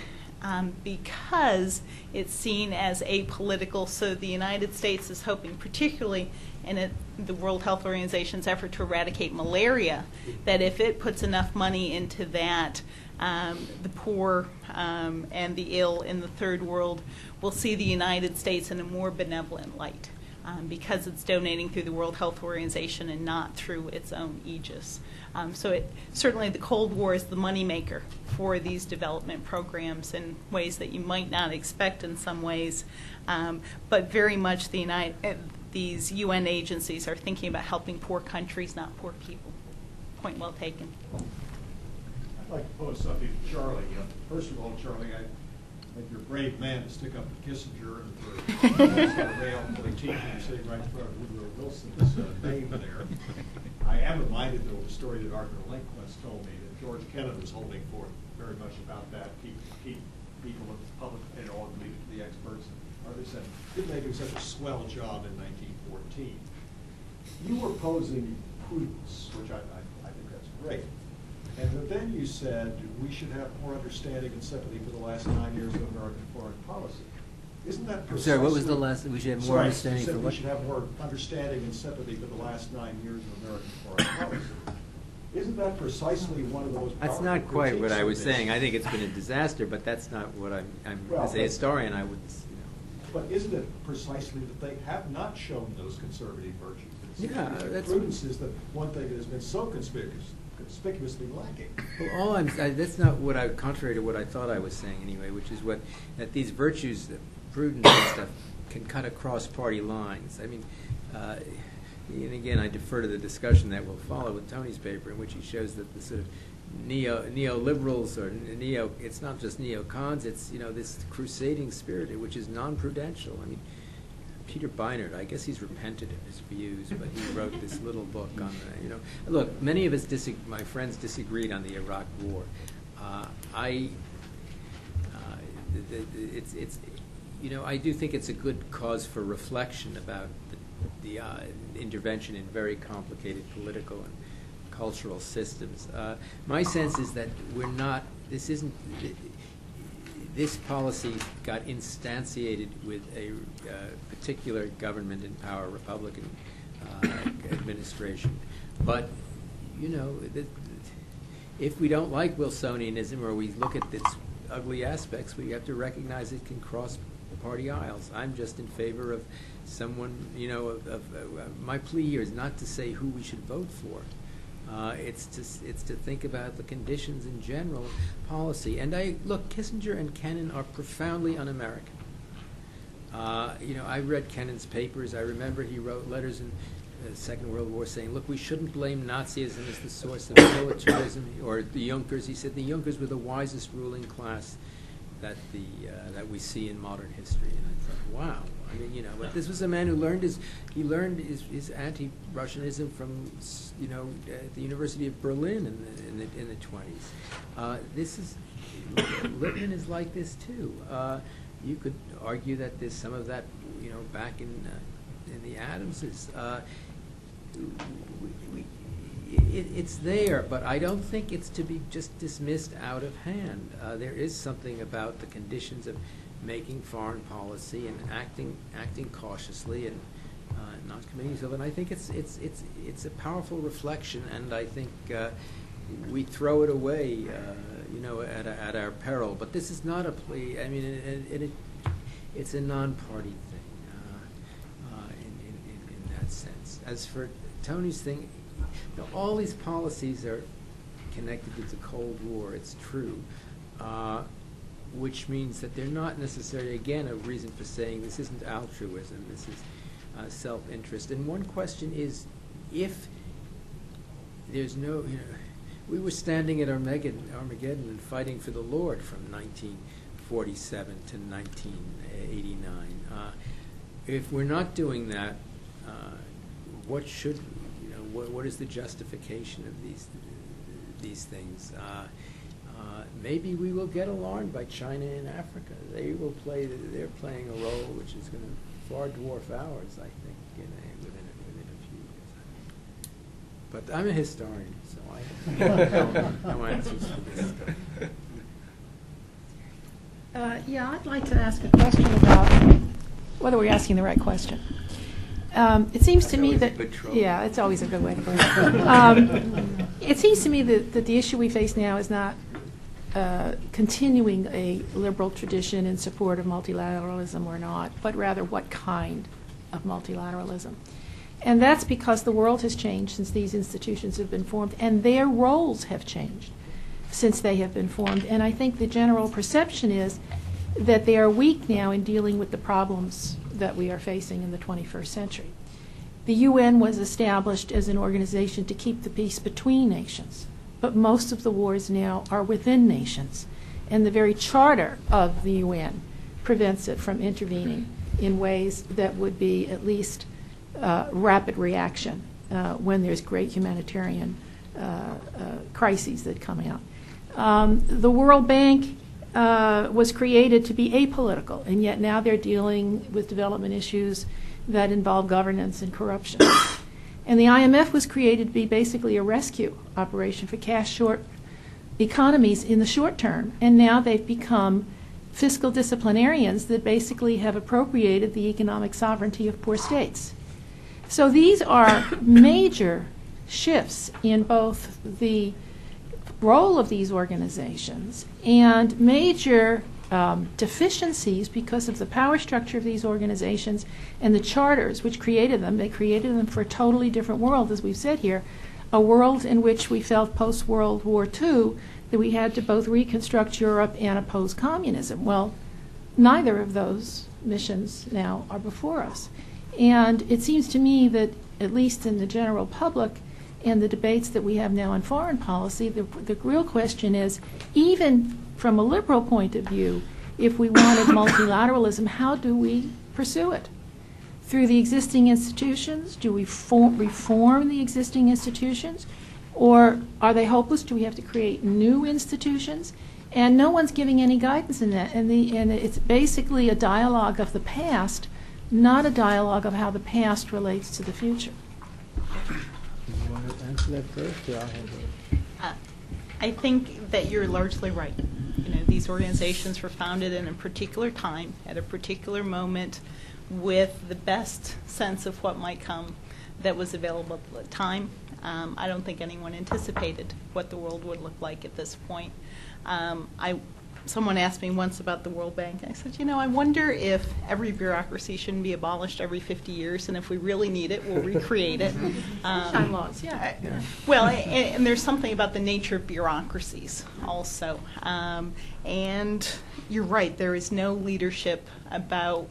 because it's seen as apolitical. So the United States is hoping, particularly in the World Health Organization's effort to eradicate malaria, that if it puts enough money into that, the poor and the ill in the third world will see the United States in a more benevolent light because it's donating through the World Health Organization and not through its own aegis. So certainly the Cold War is the moneymaker for these development programs in ways that you might not expect in some ways, but very much these UN agencies are thinking about helping poor countries, not poor people. Point well taken. I'd like to pose something to Charlie. First of all, Charlie, I think you're a brave man to stick up to Kissinger and for realpolitik sitting right in front of Woodrow Wilson's name there. I am reminded of a story that Arthur Link once told me that George Kennan was holding forth very much about that. Keep people of the public opinion, all leave it to the experts. Arthur said, didn't they do such a swell job in 1914? You were posing prudence, which I think that's great. And then you said we should have more understanding and sympathy for the last 9 years of American foreign policy. Isn't that precisely... I'm sorry, what was the last? We should have more understanding for what? We should have more understanding and sympathy for the last 9 years of American foreign policy. Isn't that precisely one of those... That's not quite what I was saying. I think it's been a disaster, but that's not what I'm as a historian, I would... But isn't it precisely that they have not shown those conservative virtues? Yeah, that's... Prudence is the one thing that has been so conspicuously lacking. Well, that's not what contrary to what I thought I was saying anyway, which is that these virtues, prudence and stuff, can cut across party lines. I mean, and again, I defer to the discussion that will follow with Tony's paper, in which he shows that the sort of neoliberals or it's not just neocons, it's, this crusading spirit, which is non-prudential. I mean, Peter Beinart, I guess he's repented of his views, but he wrote this little book on, look, many of us, my friends disagreed on the Iraq War. I do think it's a good cause for reflection about the intervention in very complicated political and cultural systems. My sense is that this policy got instantiated with a particular government in power, Republican administration. But, if we don't like Wilsonianism or we look at its ugly aspects, we have to recognize it can cross party aisles. I'm just in favor of someone, my plea here is not to say who we should vote for. It's to think about the conditions in general policy. And Kissinger and Kennan are profoundly un-American. I read Kennan's papers. I remember he wrote letters in the Second World War saying, look, we shouldn't blame Nazism as the source of militarism, or the Junkers. He said the Junkers were the wisest ruling class that we see in modern history. And I thought, wow. I mean, but this was a man who learned his anti-Russianism from, at the University of Berlin in the 20s. Lippmann is like this too. You could argue that there's some of that, back in the Adamses. It's there, but I don't think it's to be just dismissed out of hand. There is something about the conditions of making foreign policy and acting cautiously and not committing yourself. And I think it's a powerful reflection, and I think we throw it away, at our peril. But this is not a plea. I mean, it's a non-party thing in that sense. As for Tony's thing, all these policies are connected with the Cold War. It's true. Which means that they're not necessarily, again, a reason for saying this isn't altruism, this is self-interest. And one question is, if there's no, we were standing at Armageddon and fighting for the Lord from 1947 to 1989. If we're not doing that, what should, what is the justification of these things? Maybe we will get alarmed by China and Africa. They're playing a role which is going to far dwarf ours, I think, within a few years. But I'm a historian, so I have no answers for this stuff. Yeah, I'd like to ask a question about whether we're asking the right question. It seems to me that, yeah, it's always a good way to put it. It seems to me that the issue we face now is not continuing a liberal tradition in support of multilateralism or not, but rather what kind of multilateralism. And that's because the world has changed since these institutions have been formed, and their roles have changed since they have been formed. And I think the general perception is that they are weak now in dealing with the problems that we are facing in the 21st century. The UN was established as an organization to keep the peace between nations, but most of the wars now are within nations, and the very charter of the UN prevents it from intervening in ways that would be at least rapid reaction when there's great humanitarian crises that come out. The World Bank was created to be apolitical, and yet now they're dealing with development issues that involve governance and corruption. And the IMF was created to be basically a rescue operation for cash-short economies in the short term, and now they've become fiscal disciplinarians that basically have appropriated the economic sovereignty of poor states. So these are major shifts in both the role of these organizations and major deficiencies because of the power structure of these organizations and the charters which created them. They created them for a totally different world, as we've said here, a world in which we felt post-World War II that we had to both reconstruct Europe and oppose communism. Well, neither of those missions now are before us. And it seems to me that, at least in the general public and the debates that we have now on foreign policy, the real question is, even from a liberal point of view, if we wanted multilateralism, how do we pursue it? Through the existing institutions? Do we reform the existing institutions? Or are they hopeless? Do we have to create new institutions? And no one's giving any guidance in that. And it's basically a dialogue of the past, not a dialogue of how the past relates to the future. Do you want to answer that first, or I'll handle it? I think that you're largely right. These organizations were founded in a particular time, at a particular moment, with the best sense of what might come that was available at the time. I don't think anyone anticipated what the world would look like at this point. Someone asked me once about the World Bank. I said, I wonder if every bureaucracy shouldn't be abolished every 50 years, and if we really need it, we'll recreate it. Sunshine laws, yeah. Well, and there's something about the nature of bureaucracies also. And you're right, there is no leadership about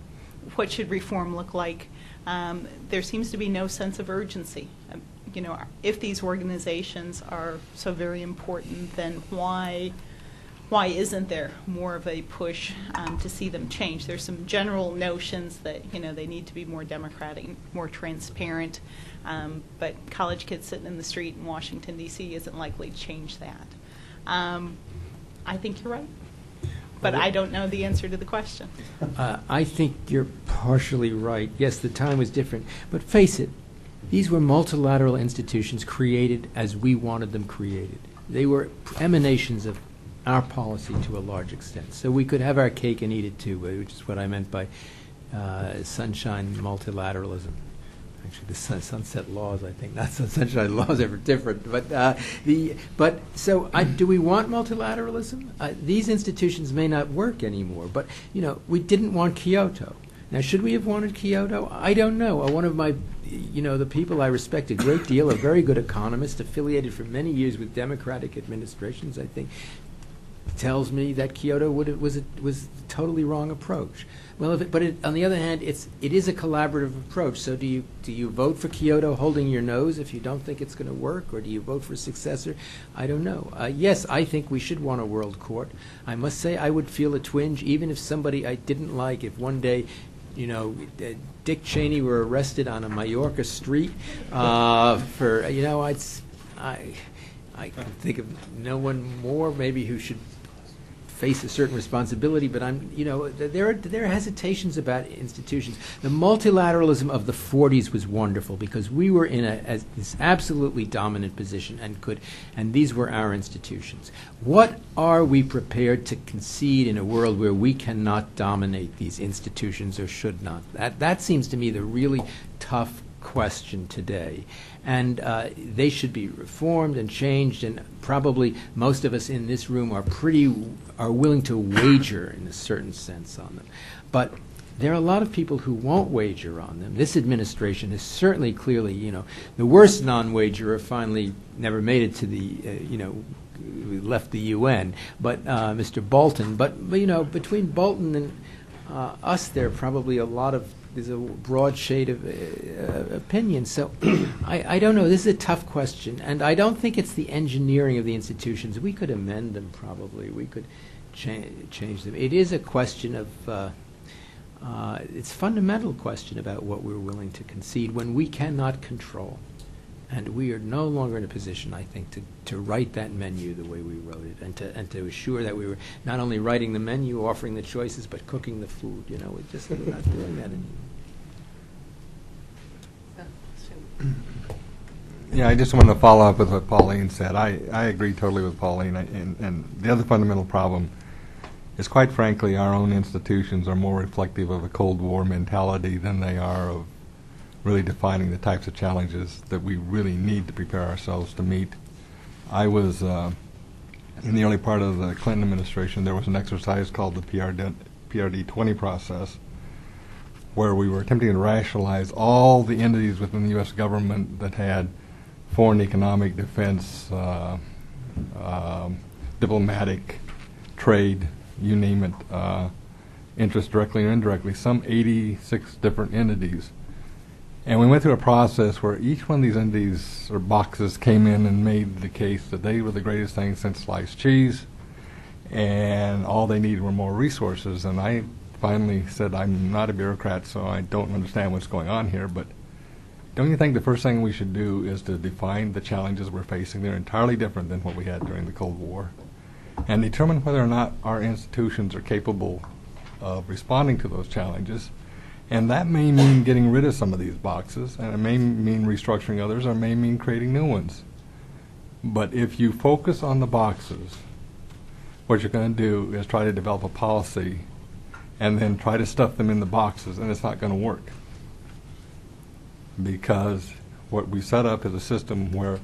what should reform look like. There seems to be no sense of urgency. If these organizations are so very important, then why isn't there more of a push to see them change? There's some general notions that they need to be more democratic, more transparent, but college kids sitting in the street in Washington, D.C. isn't likely to change that. I think you're right, but I don't know the answer to the question. I think you're partially right. Yes, the time was different, but face it, these were multilateral institutions created as we wanted them created. They were emanations of our policy to a large extent. So we could have our cake and eat it too, which is what I meant by sunshine multilateralism. Actually, the sunset laws, I think, not sunshine laws, are different. But do we want multilateralism? These institutions may not work anymore. But we didn't want Kyoto. Now, should we have wanted Kyoto? I don't know. One of my, the people I respect a great deal, a very good economist, affiliated for many years with democratic administrations, I think, tells me that Kyoto was a totally wrong approach. Well, on the other hand, it is a collaborative approach. So do you vote for Kyoto holding your nose if you don't think it's going to work, or do you vote for a successor? I don't know. Yes, I think we should want a world court. I must say I would feel a twinge even if somebody I didn't like, if one day Dick Cheney were arrested on a Mallorca street for I can think of no one more maybe who should face a certain responsibility, but there are hesitations about institutions. The multilateralism of the 40s was wonderful because we were in this absolutely dominant position and these were our institutions. What are we prepared to concede in a world where we cannot dominate these institutions or should not? That seems to me the really tough question today. And they should be reformed and changed, and probably most of us in this room are willing to wager in a certain sense on them. But there are a lot of people who won't wager on them. This administration has certainly clearly, the worst non-wagerer finally never made it to the, left the UN, but Mr. Bolton. But between Bolton and us, there are probably there's a broad shade of opinion. So I don't know. This is a tough question. And I don't think it's the engineering of the institutions. We could amend them probably. We could change them. It is a question of, it's a fundamental question about what we're willing to concede when we cannot control. And we are no longer in a position, I think, to write that menu the way we wrote it, and to assure that we were not only writing the menu, offering the choices, but cooking the food. We're not doing that anymore. Yeah, I just want to follow up with what Pauline said. I agree totally with Pauline. And the other fundamental problem is, quite frankly, our own institutions are more reflective of a Cold War mentality than they are of really defining the types of challenges that we really need to prepare ourselves to meet. I was, in the early part of the Clinton administration, there was an exercise called the PRD 20 process, where we were attempting to rationalize all the entities within the U.S. government that had foreign economic, defense, diplomatic, trade, you name it, interest directly or indirectly, some 86 different entities. And we went through a process where each one of these entities or boxes came in and made the case that they were the greatest thing since sliced cheese, and all they needed were more resources. And I finally said, I'm not a bureaucrat, so I don't understand what's going on here, but don't you think the first thing we should do is to define the challenges we're facing? They're entirely different than what we had during the Cold War, and determine whether or not our institutions are capable of responding to those challenges. And that may mean getting rid of some of these boxes, and it may mean restructuring others, or it may mean creating new ones. But if you focus on the boxes, what you're going to do is try to develop a policy and then try to stuff them in the boxes, and it's not going to work. Because what we set up is a system where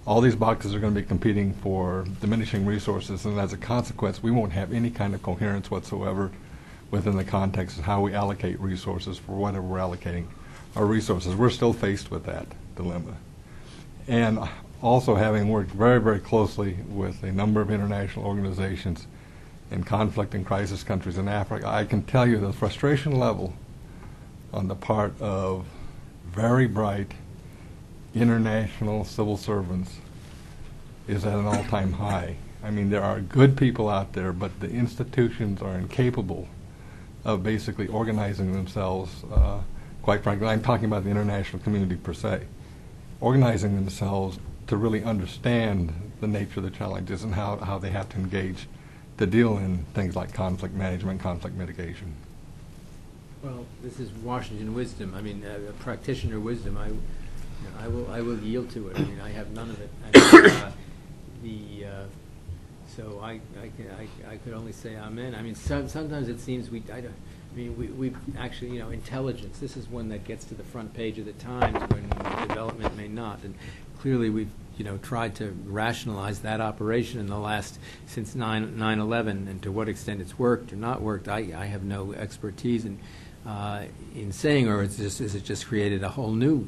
all these boxes are going to be competing for diminishing resources, and as a consequence, we won't have any kind of coherence whatsoever within the context of how we allocate resources for whatever we're allocating our resources. We're still faced with that dilemma. And also, having worked very, very closely with a number of international organizations in conflict and crisis countries in Africa, I can tell you the frustration level on the part of very bright international civil servants is at an all-time high. I mean, there are good people out there, but the institutions are incapable of basically organizing themselves, quite frankly. I'm talking about the international community per se, organizing themselves to really understand the nature of the challenges and how they have to engage to deal in things like conflict management, conflict mitigation. Well, this is Washington wisdom. I mean, practitioner wisdom. I will yield to it. I mean, I have none of it. I mean, so I could only say amen. I mean, sometimes it seems we actually, intelligence. This is one that gets to the front page of the Times when development may not. And clearly, we've tried to rationalize that operation in the last since 9/11, and to what extent it's worked or not worked. I have no expertise in saying, or is it just created a whole new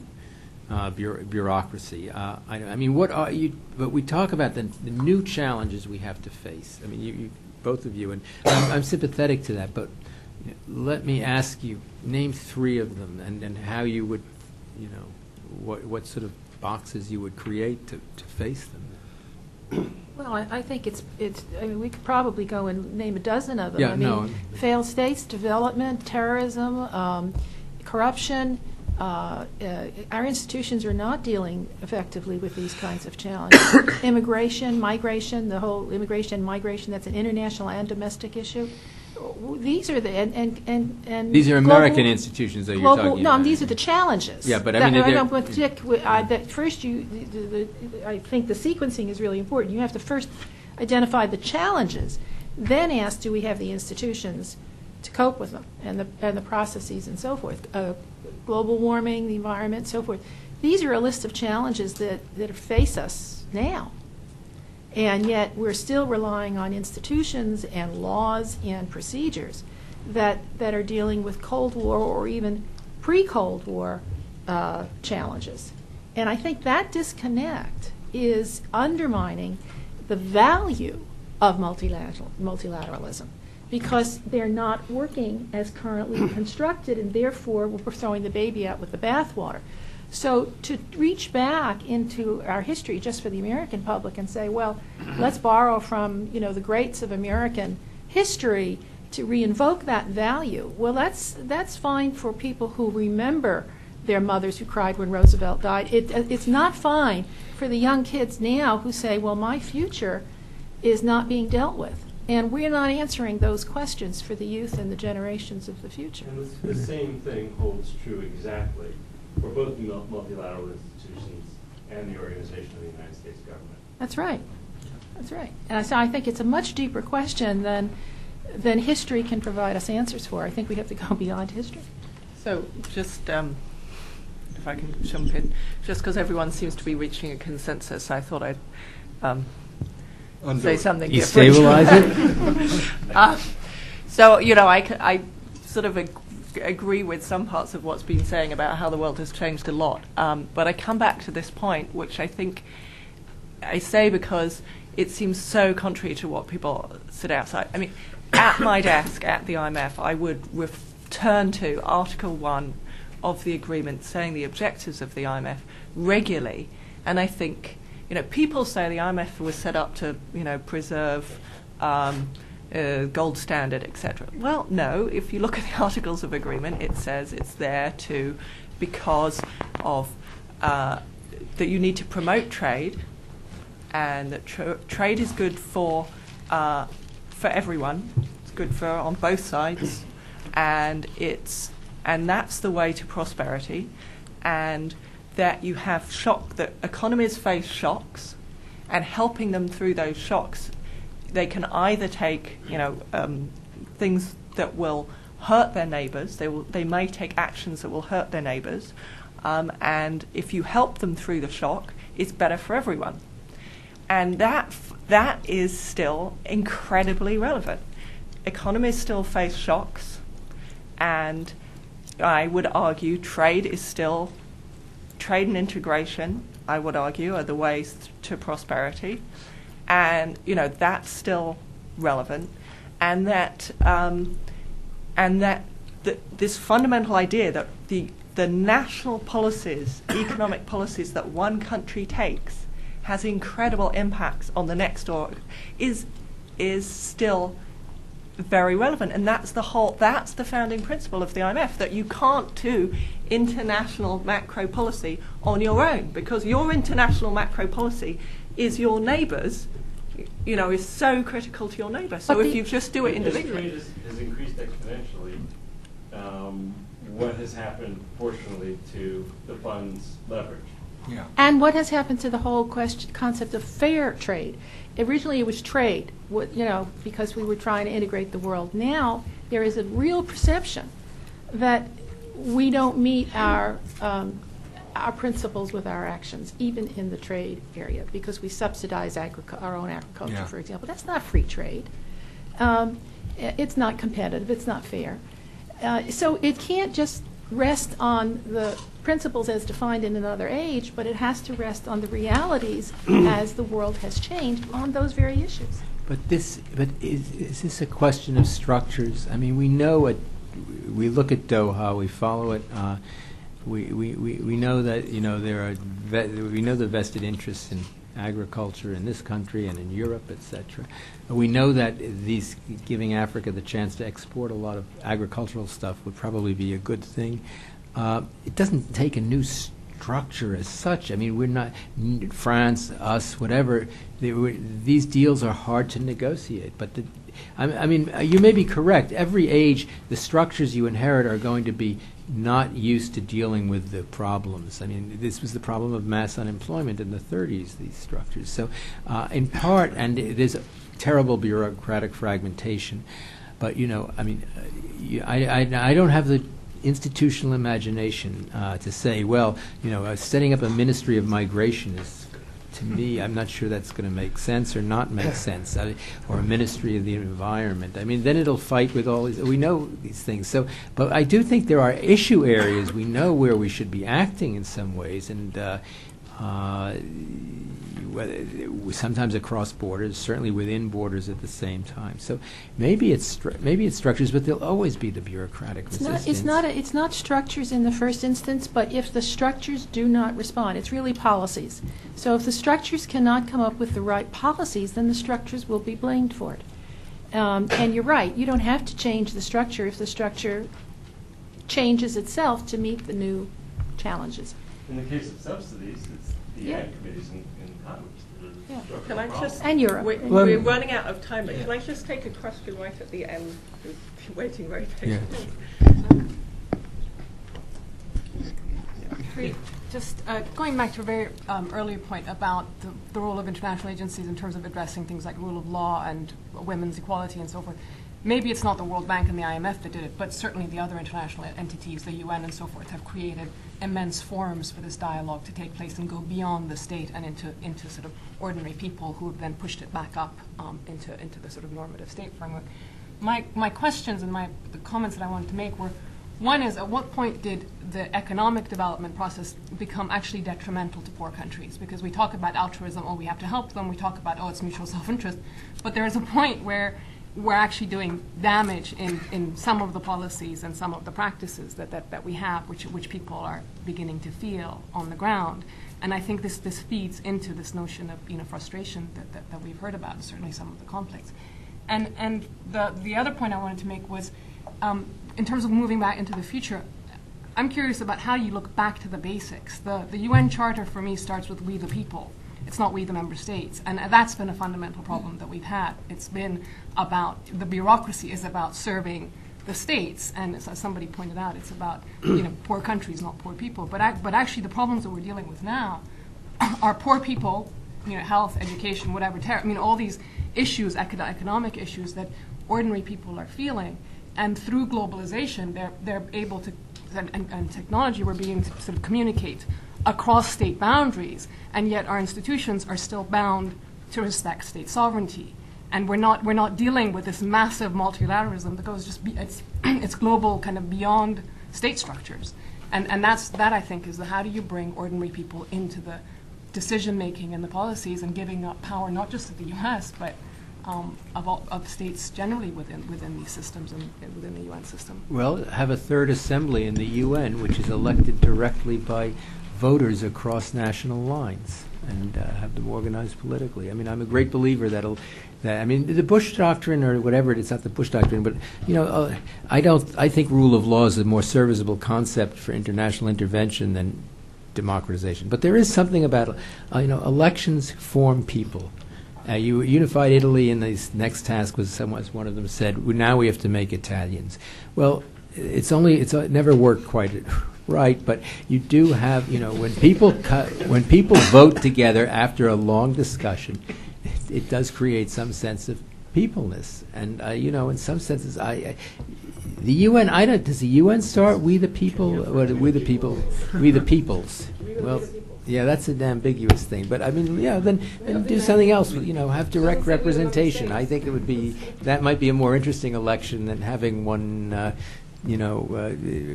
bureaucracy? I mean, what are you? But we talk about the new challenges we have to face. I mean, you both of you, and I'm sympathetic to that. But let me ask you, name three of them, and how you would, what sort of boxes you would create to face them. Well, I think it's. I mean, we could probably go and name a dozen of them. Yeah, I mean, failed states, development, terrorism, corruption. Our institutions are not dealing effectively with these kinds of challenges. Immigration, migration, the whole immigration and migration, that's an international and domestic issue. These are the and these are American institutions that you're talking about. No, these are the challenges. Yeah, but I mean, first I think the sequencing is really important. You have to first identify the challenges, then ask, do we have the institutions to cope with them, and the processes and so forth. Global warming, the environment, so forth. These are a list of challenges that face us now. And yet we're still relying on institutions and laws and procedures that are dealing with Cold War or even pre-Cold War challenges. And I think that disconnect is undermining the value of multilateralism, because they're not working as currently constructed, and therefore we're throwing the baby out with the bathwater. So to reach back into our history just for the American public and say, well, let's borrow from the greats of American history to reinvoke that value, well, that's fine for people who remember their mothers who cried when Roosevelt died. It's not fine for the young kids now who say, well, my future is not being dealt with. And we're not answering those questions for the youth and the generations of the future. And the same thing holds true exactly for both multilateral institutions and the Organization of the United States Government. That's right. That's right. And so I think it's a much deeper question than history can provide us answers for. I think we have to go beyond history. So just, if I can jump in, just because everyone seems to be reaching a consensus, I thought I'd say something different. Destabilize it? So, I sort of agree with some parts of what's been saying about how the world has changed a lot. But I come back to this point, which I think I say because it seems so contrary to what people sit outside. I mean, at my desk at the IMF, I would return to Article 1 of the agreement, saying the objectives of the IMF regularly. And I think, people say the IMF was set up to, preserve gold standard, etc. Well, no. If you look at the Articles of Agreement, it says it's there because of that you need to promote trade, and that trade is good for everyone. It's good for on both sides, and that's the way to prosperity, and that you have that economies face shocks, and helping them through those shocks, they can either take things that will hurt their neighbours. They may take actions that will hurt their neighbours, and if you help them through the shock, it's better for everyone. And that is still incredibly relevant. Economies still face shocks, and I would argue trade and integration, I would argue, are the ways to prosperity. And, that's still relevant. And this fundamental idea that the national policies, economic policies that one country takes has incredible impacts on the next door is still very relevant. And that's the founding principle of the IMF, that you can't do international macro policy on your own, because your international macro policy is your neighbours, is so critical to your neighbour. So if you just do it individually. As trade has increased exponentially, what has happened proportionally to the fund's leverage? Yeah. And what has happened to the whole concept of fair trade? Originally it was trade, because we were trying to integrate the world. Now there is a real perception that we don't meet our principles with our actions, even in the trade area, because we subsidize our own agriculture, for example. That's not free trade. It's not competitive. It's not fair. So it can't just rest on the principles as defined in another age, but it has to rest on the realities as the world has changed on those very issues. But is this a question of structures? I mean, we know it. We look at Doha. We follow it. We know that there are we know the vested interests in agriculture in this country and in Europe, etc. We know that giving Africa the chance to export a lot of agricultural stuff would probably be a good thing. It doesn't take a new structure as such. I mean, we're not France, us, whatever. These deals are hard to negotiate. But you may be correct. Every age, the structures you inherit are going to be not used to dealing with the problems. I mean, this was the problem of mass unemployment in the 30s, these structures. So in part, and there's a terrible bureaucratic fragmentation, but, I don't have the institutional imagination to say, well, setting up a ministry of migration is, to me, I'm not sure that's going to make sense or not make sense, or a ministry of the environment. I mean, then it'll fight with all these. We know these things. So, but I do think there are issue areas we know where we should be acting in some ways, and sometimes across borders, certainly within borders at the same time. So maybe it's structures, but there'll always be the bureaucratic resistance. It's not structures in the first instance, but if the structures do not respond, it's really policies. So if the structures cannot come up with the right policies, then the structures will be blamed for it. And you're right, you don't have to change the structure if the structure changes itself to meet the new challenges. In the case of subsidies, it's the ag committees in Congress that are Can I just, and Europe. We're running out of time, but can I just take a question right at the end? We're waiting very patiently. Just going back to a very earlier point about the role of international agencies in terms of addressing things like rule of law and women's equality and so forth. Maybe it's not the World Bank and the IMF that did it, but certainly the other international entities, the UN and so forth, have created immense forums for this dialogue to take place and go beyond the state and into sort of ordinary people who have then pushed it back up into the sort of normative state framework. My questions and the comments that I wanted to make were, one is, at what point did the economic development process become actually detrimental to poor countries? Because we talk about altruism, we have to help them. We talk about, it's mutual self-interest. But there is a point where we're actually doing damage in some of the policies and some of the practices that we have, which people are beginning to feel on the ground. And I think this feeds into this notion of frustration that we've heard about, and certainly some of the conflicts. And the other point I wanted to make was, in terms of moving back into the future, I'm curious about how you look back to the basics. The UN Charter for me starts with we the people. It's not we the member states. And that's been a fundamental problem that we've had. It's been about, the bureaucracy is about serving the states. And as somebody pointed out, it's about poor countries, not poor people. But actually the problems that we're dealing with now are poor people, health, education, whatever, all these issues, economic issues that ordinary people are feeling. And through globalization, they're able to, and technology, we're being to sort of communicate across state boundaries, and yet our institutions are still bound to respect state sovereignty. And we're not dealing with this massive multilateralism that goes it's global, kind of beyond state structures. And that I think is how do you bring ordinary people into the decision making and the policies, and giving up power not just to the U.S. but of states generally within these systems and within the UN system. Well, have a third assembly in the UN, which is elected directly by voters across national lines, and have them organized politically. I mean, I'm a great believer the Bush Doctrine, or whatever it is, not the Bush Doctrine, but I think rule of law is a more serviceable concept for international intervention than democratization. But there is something about elections form people. Unified Italy, and the next task was one of them said, now we have to make Italians. Well, it's never worked quite right, but you do have, when people vote together after a long discussion, it does create some sense of peopleness. And in some senses, the UN, does the UN start we the people, or we the people, we the peoples? Well, yeah, that's an ambiguous thing. But I mean, then do something else. Have direct representation. I think that might be a more interesting election than having one,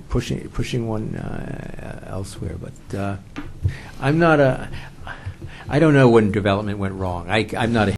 pushing one elsewhere. But I don't know when development went wrong. I'm not a